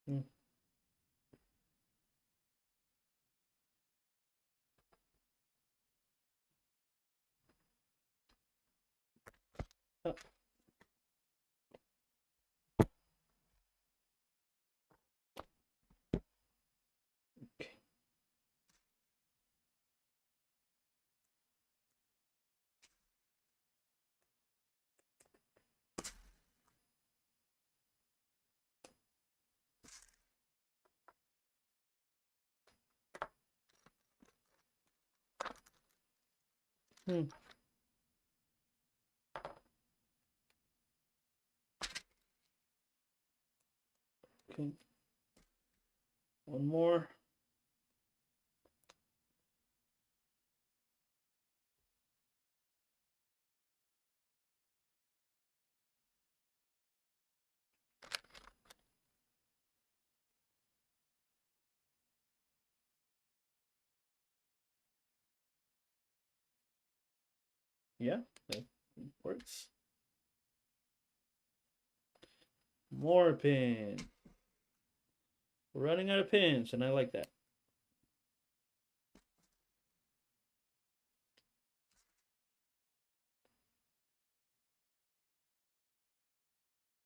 Hmm. Oh. Okay. Hmm. Okay. One more. Yeah, that works. More pin. We're running out of pins, and I like that.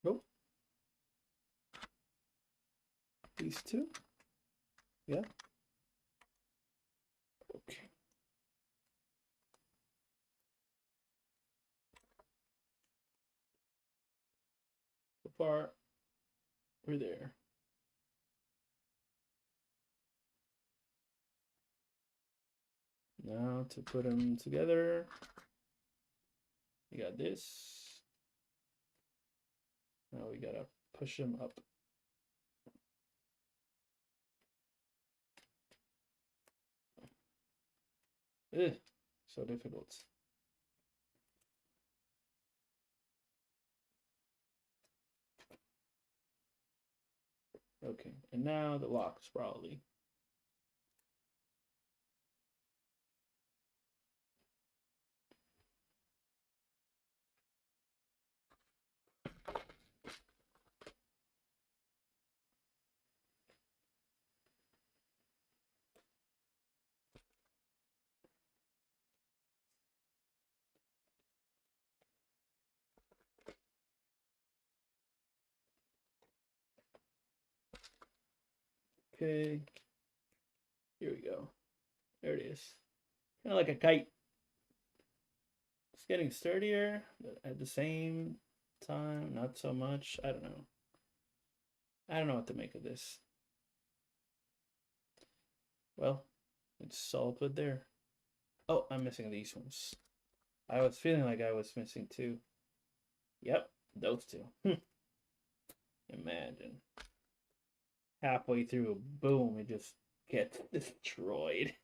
Nope. These two. Yeah. Okay. So far, we're there. Now to put them together, we got this. Now we gotta push them up. Ugh, so difficult. Okay, and now the locks probably. Okay, here we go. There it is. Kind of like a kite. It's getting sturdier, but at the same time, not so much. I don't know. I don't know what to make of this. Well, it's all put there. Oh, I'm missing these ones. I was feeling like I was missing two. Yep, those two. Imagine. Halfway through, boom, it just gets destroyed.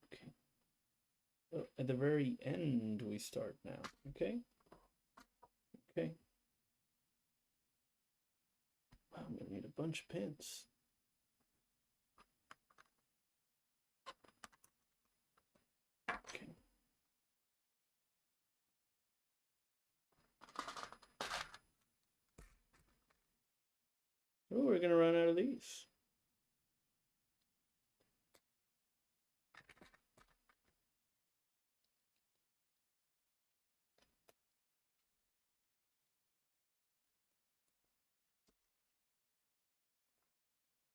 Okay. Oh, at the very end, we start now. Okay. Okay. Wow, I'm gonna need a bunch of pins. Okay. Oh, we're gonna run out of these.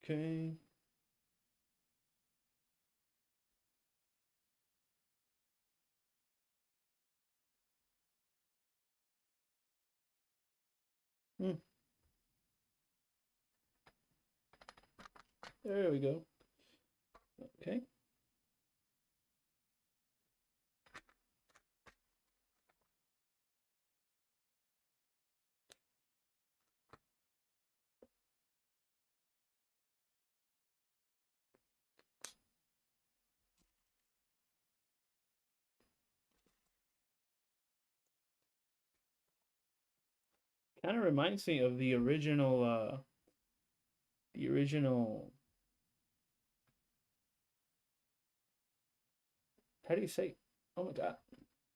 Okay. Hmm. There we go. Okay. Kind of reminds me of the original, how do you say? Oh my god,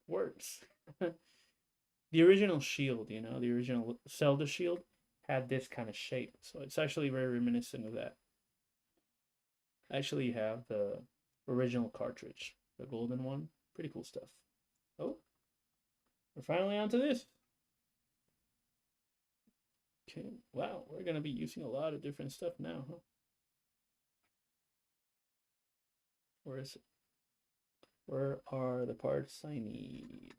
words. The original shield, you know, the original Zelda shield had this kind of shape. So it's actually very reminiscent of that. I actually have the original cartridge, the golden one. Pretty cool stuff. Oh, we're finally onto this. Okay, wow, we're gonna be using a lot of different stuff now, huh? Where is it? Where are the parts I need?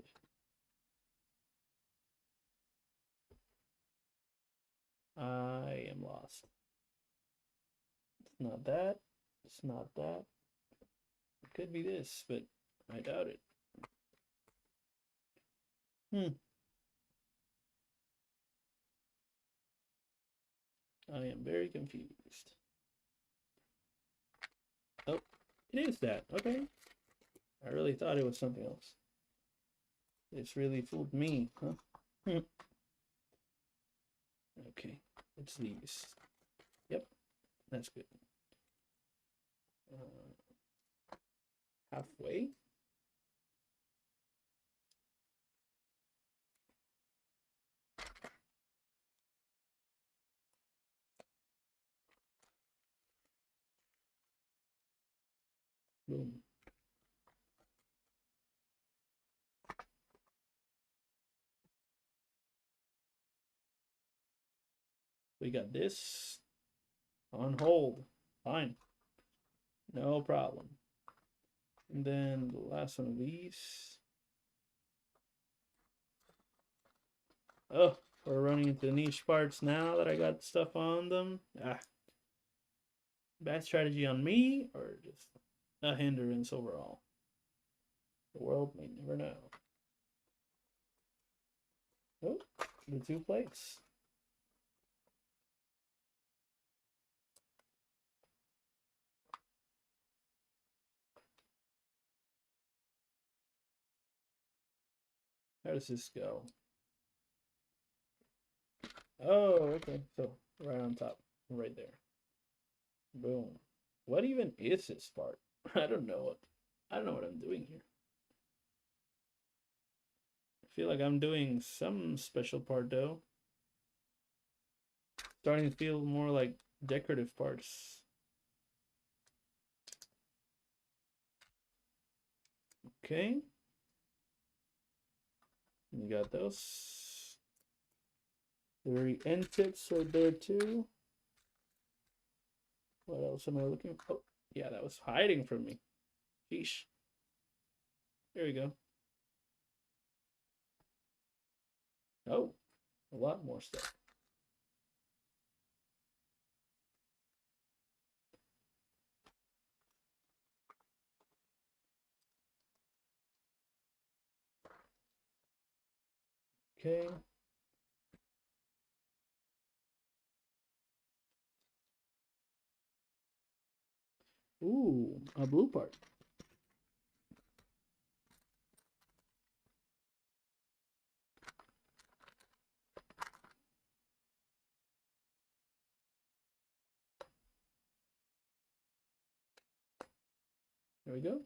I am lost. It's not that. It's not that. It could be this, but I doubt it. Hmm. I am very confused. Oh, it is that. Okay. I really thought it was something else. It's really fooled me, huh? Okay. It's these. Yep. That's good. Halfway. We got this on hold. Fine. No problem. And then the last one of these. Oh, we're running into the niche parts now that I got stuff on them. Bad strategy on me or just a hindrance overall? The world may never know. Oh, the 2 plates. How does this go? Oh, okay. So right on top, right there. Boom. What even is this part? I don't know. I don't know what I'm doing here. I feel like I'm doing some special part though. Starting to feel more like decorative parts. Okay. You got those. The very end tips right there too. What else am I looking for? Oh, yeah, that was hiding from me. Sheesh. There we go. Oh, a lot more stuff. Okay. Ooh, a blue part. There we go.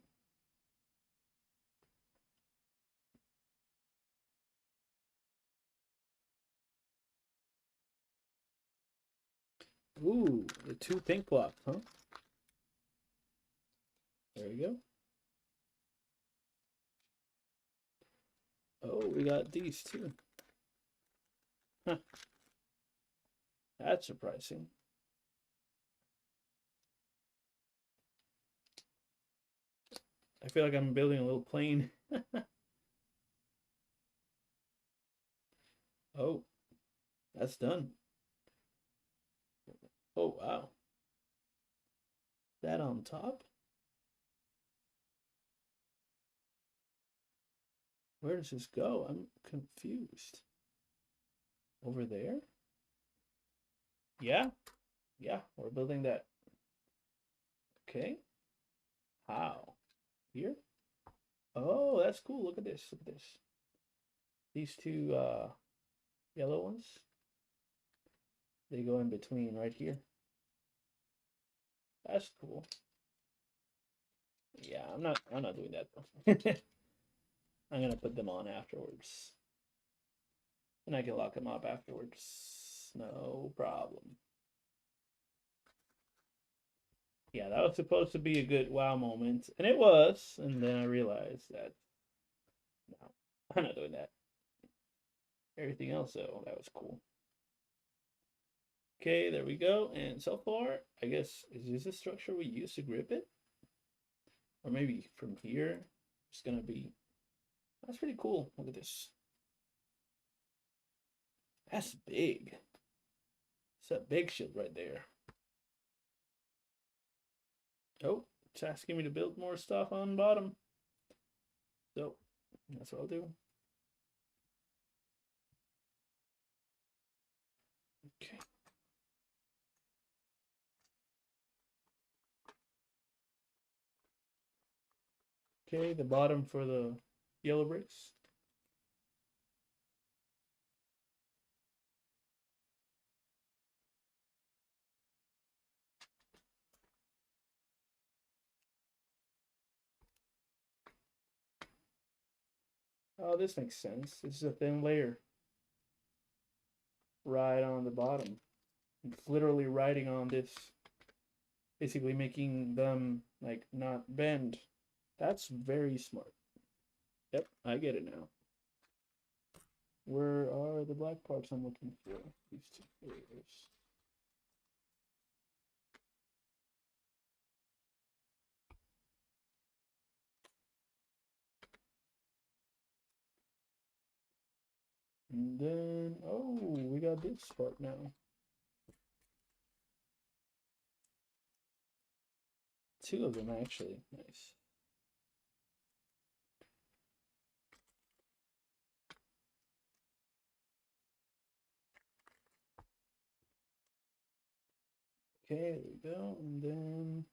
Ooh, the 2 pink blocks, huh? There we go. Oh, we got these too. Huh. That's surprising. I feel like I'm building a little plane. Oh, that's done. Oh, wow. That on top? Where does this go? I'm confused. Over there? Yeah. Yeah, we're building that. Okay. How? Here? Oh, that's cool. Look at this. Look at this. These 2 yellow ones. They go in between right here. That's cool. Yeah, I'm not doing that though. I'm gonna put them on afterwards. And I can lock them up afterwards. No problem. Yeah, that was supposed to be a good wow moment. And it was. And then I realized that no, I'm not doing that. Everything else though, that was cool. Okay, there we go. And so far, I guess, is this a structure we use to grip it? Or maybe from here, it's gonna be, that's pretty cool. Look at this. That's big. It's a big shield right there. Oh, it's asking me to build more stuff on bottom. So that's what I'll do. Okay. Okay, the bottom for the yellow bricks. Oh, this makes sense. This is a thin layer. Right on the bottom. It's literally riding on this. Basically making them like not bend. That's very smart. Yep, I get it now. Where are the black parts I'm looking for? These 2 layers. And then, oh, we got this part now. Two of them, actually. Nice. Okay, there we go. And then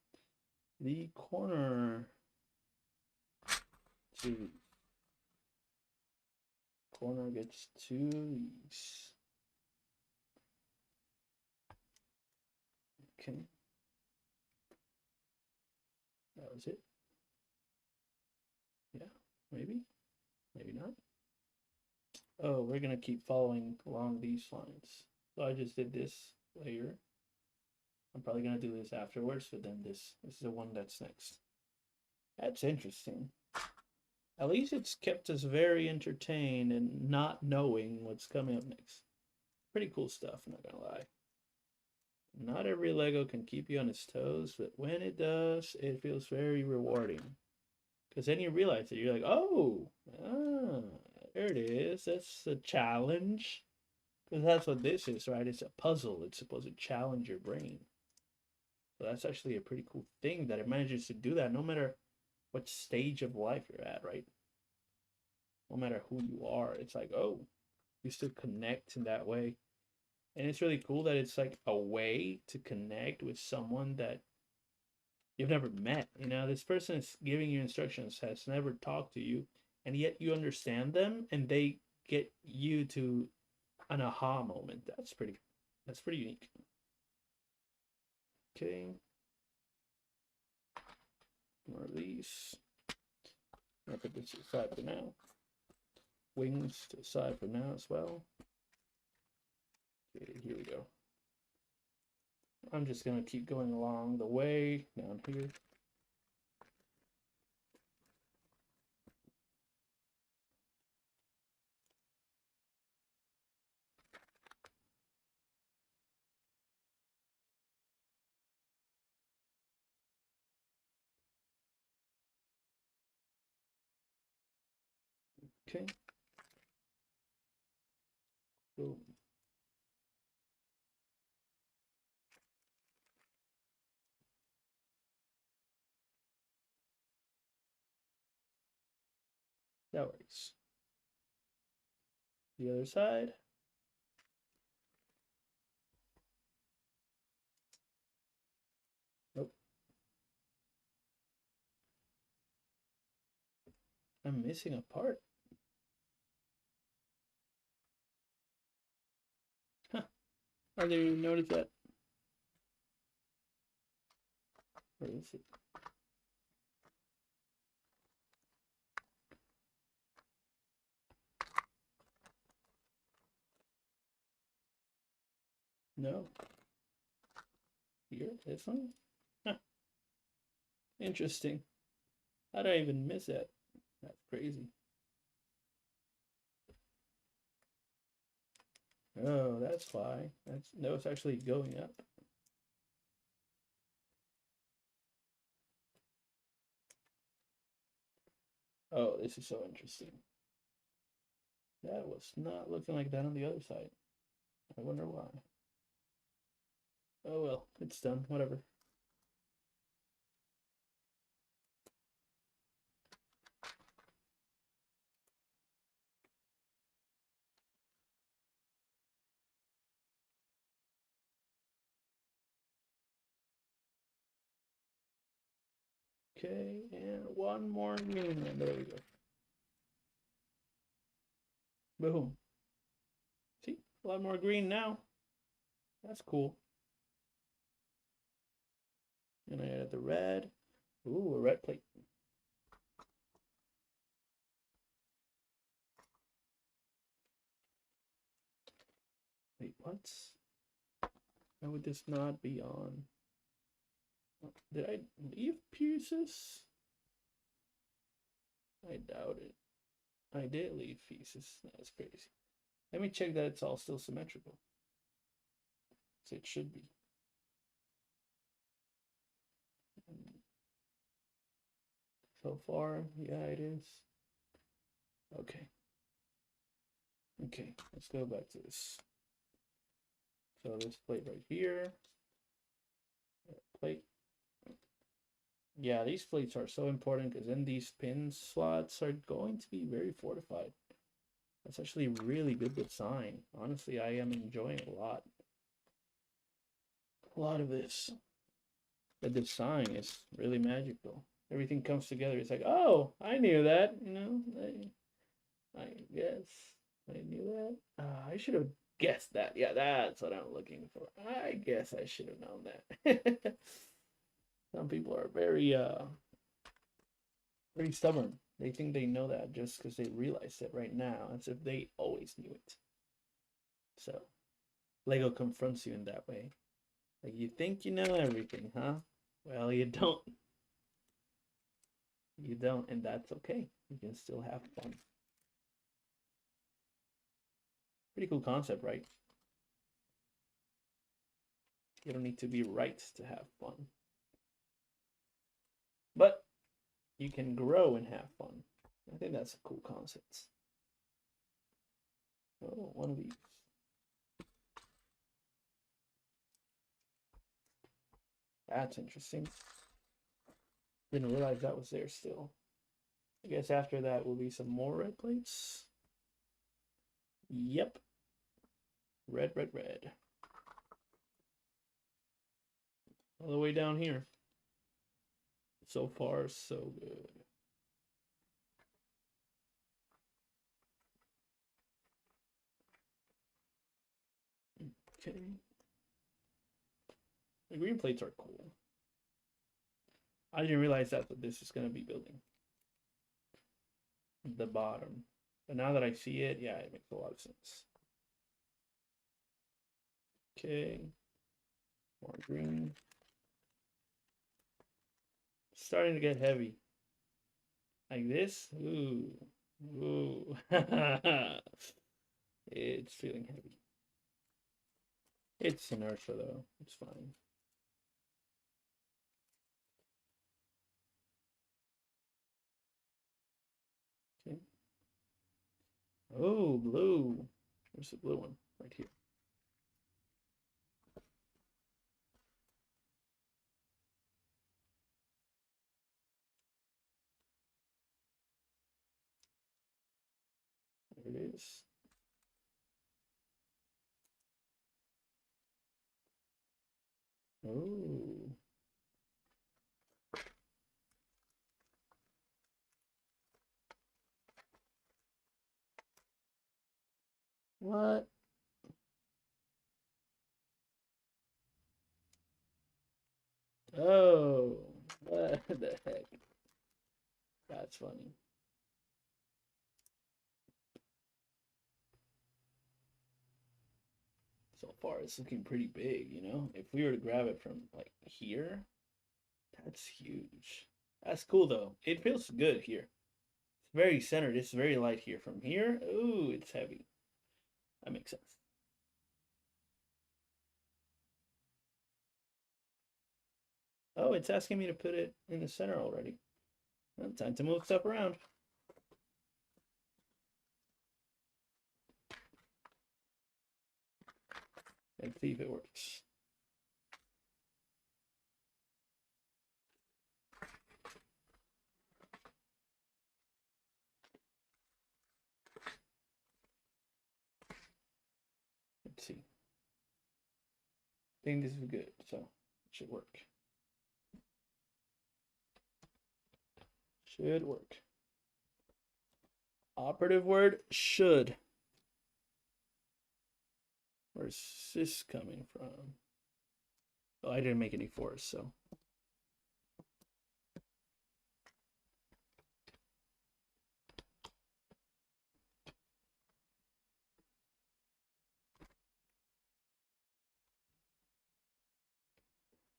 the corner. Two. Corner gets two of these. Okay. That was it. Yeah, maybe. Maybe not. Oh, we're gonna keep following along these lines. So I just did this layer. I'm probably gonna do this afterwards, but then this is the one that's next. That's interesting. At least it's kept us very entertained and not knowing what's coming up next. Pretty cool stuff, I'm not gonna lie. Not every Lego can keep you on its toes, but when it does, it feels very rewarding. Because then you realize that you're like, oh, there it is. That's a challenge. Because that's what this is, right? It's a puzzle. It's supposed to challenge your brain. So that's actually a pretty cool thing that it manages to do that no matter what stage of life you're at, right? No matter who you are, it's like, oh, you still connect in that way. And it's really cool that it's like a way to connect with someone that you've never met. You know, this person is giving you instructions, has never talked to you, and yet you understand them and they get you to an aha moment. That's pretty unique. Okay. More of these. I'll put this aside for now. Wings to the side for now as well. Okay, here we go. I'm just gonna keep going along the way down here. Okay. Boom. That works. The other side. Nope. I'm missing a part. Huh. I didn't even notice that. Where is it? No. Here? This one? Huh. Interesting. How did I even miss that? That's crazy. Oh, that's why. That's no, it's actually going up. Oh, this is so interesting. That was not looking like that on the other side. I wonder why. Oh well, it's done. Whatever. Okay, and one more green one. There we go. Boom. See, a lot more green now. That's cool. And I added the red. Ooh, a red plate. Wait, what? Why would this not be on? Did I leave pieces? I doubt it. I did leave pieces. That's crazy. Let me check that it's all still symmetrical. So it should be. So far, yeah, it is. Okay. Okay, let's go back to this. So this plate right here, plate. Yeah, these plates are so important because then these pin slots are going to be very fortified. That's actually really good design. Honestly, I am enjoying a lot. A lot of this. The design is really magical. Everything comes together. It's like, oh, I knew that. You know, I guess I knew that. I should have guessed that. Yeah, that's what I'm looking for. I guess I should have known that. Some people are very stubborn. They think they know that just because they realize it right now, as if they always knew it. So, Lego confronts you in that way. Like, you think you know everything, huh? Well, you don't. You don't, and that's okay. You can still have fun. Pretty cool concept, right? You don't need to be right to have fun. But you can grow and have fun. I think that's a cool concept. Oh, one of these. That's interesting. Didn't realize that was there still. I guess after that will be some more red plates. Yep. Red, red, red. All the way down here. So far, so good. Okay. The green plates are cool. I didn't realize that's what this is going to be building. The bottom. But now that I see it, yeah, it makes a lot of sense. Okay. More green. Starting to get heavy. Like this? Ooh. Ooh. It's feeling heavy. It's inertia though. It's fine. Okay. Oh, blue. Where's the blue one? Right here. There it is. Oh. What? Oh. What the heck? That's funny. So far, it's looking pretty big, you know? If we were to grab it from, like, here, that's huge. That's cool, though. It feels good here. It's very centered. It's very light here. From here, ooh, it's heavy. That makes sense. Oh, it's asking me to put it in the center already. Well, time to move stuff around. And see if it works. Let's see. I think this is good, so it should work. Should work. Operative word, should. Where's this coming from? Oh, I didn't make any force, so.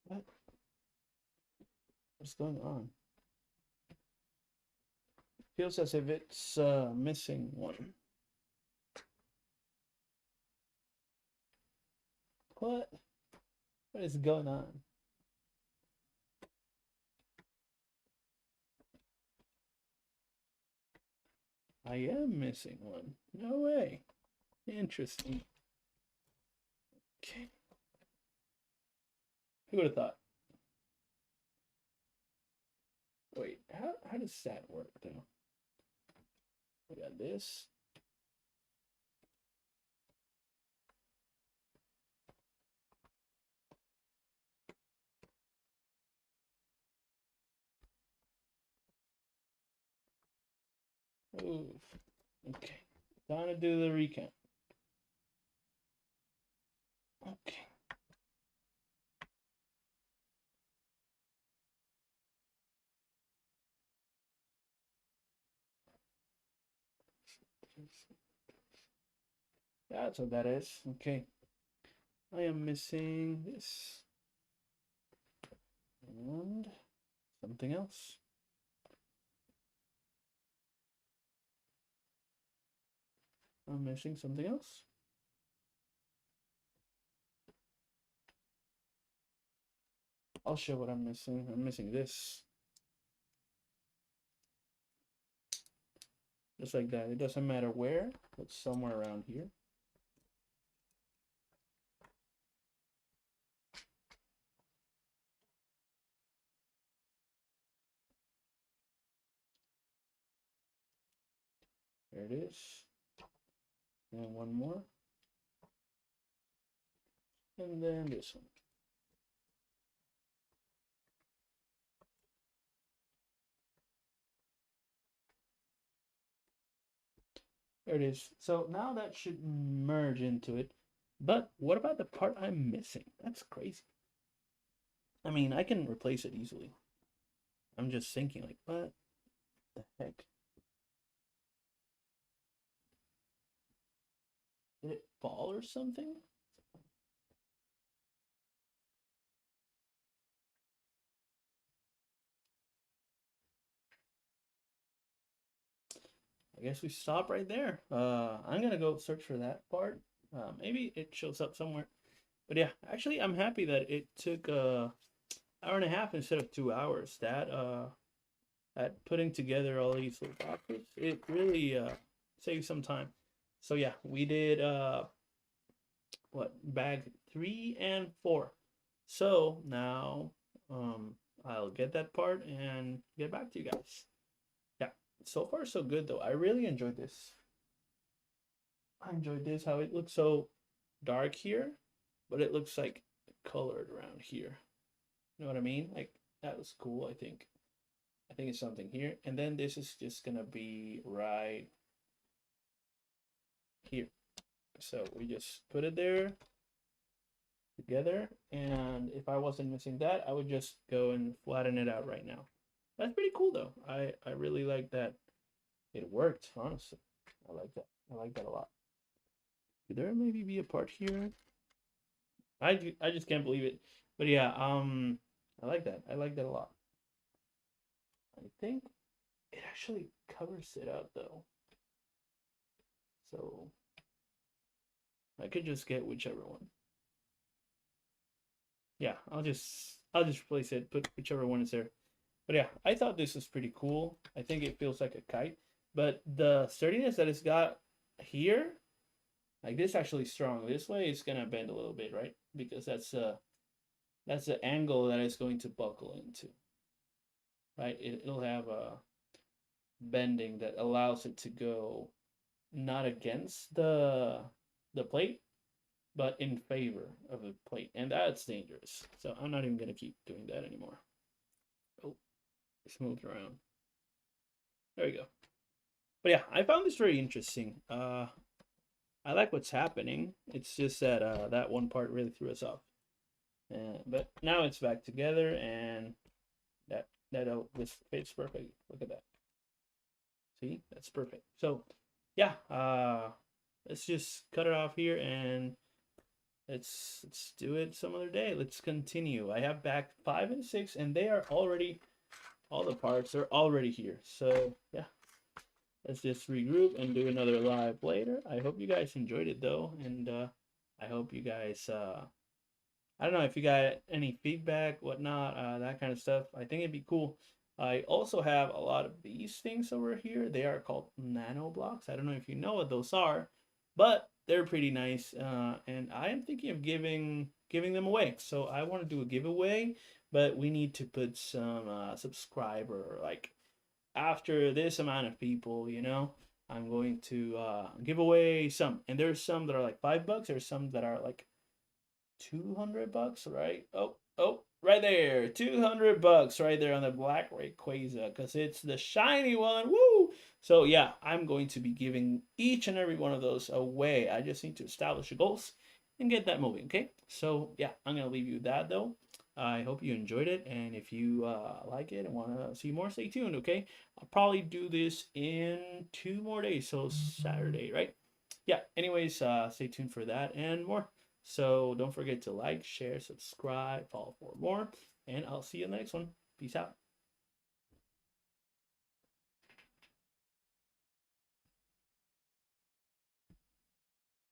What? What's going on? Feels as if it's missing one. What? What is going on? I am missing one. No way. Interesting. Okay. Who would have thought? Wait, how does that work though? We got this. Ooh. Okay. Time to do the recount. Okay. That's what that is. Okay. I am missing this. And something else. I'm missing something else. I'll show what I'm missing. I'm missing this. Just like that. It doesn't matter where. It's somewhere around here. There it is. And one more. And then this one. There it is. So now that should merge into it. But what about the part I'm missing? That's crazy. I mean, I can replace it easily. I'm just thinking, like, what the heck? Did it fall or something? I guess we stop right there. I'm gonna go search for that part. Maybe it shows up somewhere. But yeah, actually, I'm happy that it took hour and a half instead of 2 hours. That at putting together all these little boxes, it really saved some time. So yeah, we did what, bag 3 and 4. So now I'll get that part and get back to you guys. Yeah, so far so good though. I really enjoyed this. I enjoyed this, how it looks so dark here, but it looks like colored around here. You know what I mean? Like that was cool, I think. I think it's something here. And then this is just gonna be right here. So we just put it there together. And if I wasn't missing that, I would just go and flatten it out right now. That's pretty cool though. I really like that it worked, honestly. I like that. I like that a lot. Could there maybe be a part here? I just can't believe it. But yeah, I like that. I like that a lot. I think it actually covers it up though. So I could just get whichever one. Yeah, I'll just replace it, put whichever one is there. But yeah, I thought this was pretty cool. I think it feels like a kite, but the sturdiness that it's got here, like this actually strong. This way it's gonna bend a little bit, right? Because that's the angle that it's going to buckle into, right? It'll have a bending that allows it to go not against the plate, but in favor of the plate, and that's dangerous. So I'm not even gonna keep doing that anymore. Oh, it's moved around. There we go. But yeah, I found this very interesting. I like what's happening. It's just that that one part really threw us off. But now it's back together, and this fits perfect. Look at that. See, that's perfect. So yeah, let's just cut it off here, and let's do it some other day. Let's continue. I have back 5 and 6, and they are already, all the parts are already here. So yeah, let's just regroup and do another live later. I hope you guys enjoyed it though, and I hope you guys. I don't know if you got any feedback, whatnot, that kind of stuff. I think it'd be cool. I also have a lot of these things over here. They are called nano blocks. I don't know if you know what those are, but they're pretty nice, and I am thinking of giving them away. So I want to do a giveaway, but we need to put some subscriber, like, after this amount of people, I'm going to give away some. And there's some that are like $5. There's some that are like $200, right? Oh, right there, $200 right there on the black Rayquaza, because it's the shiny one. Woo! So yeah, I'm going to be giving each and every one of those away. I just need to establish the goals and get that moving. Okay, so yeah, I'm gonna leave you with that though. I hope you enjoyed it, and if you like it and want to see more, stay tuned. Okay, I'll probably do this in 2 more days, so Saturday, right? Yeah. Anyways, stay tuned for that and more. So don't forget to like, share, subscribe, follow for more, and I'll see you in the next one. Peace out.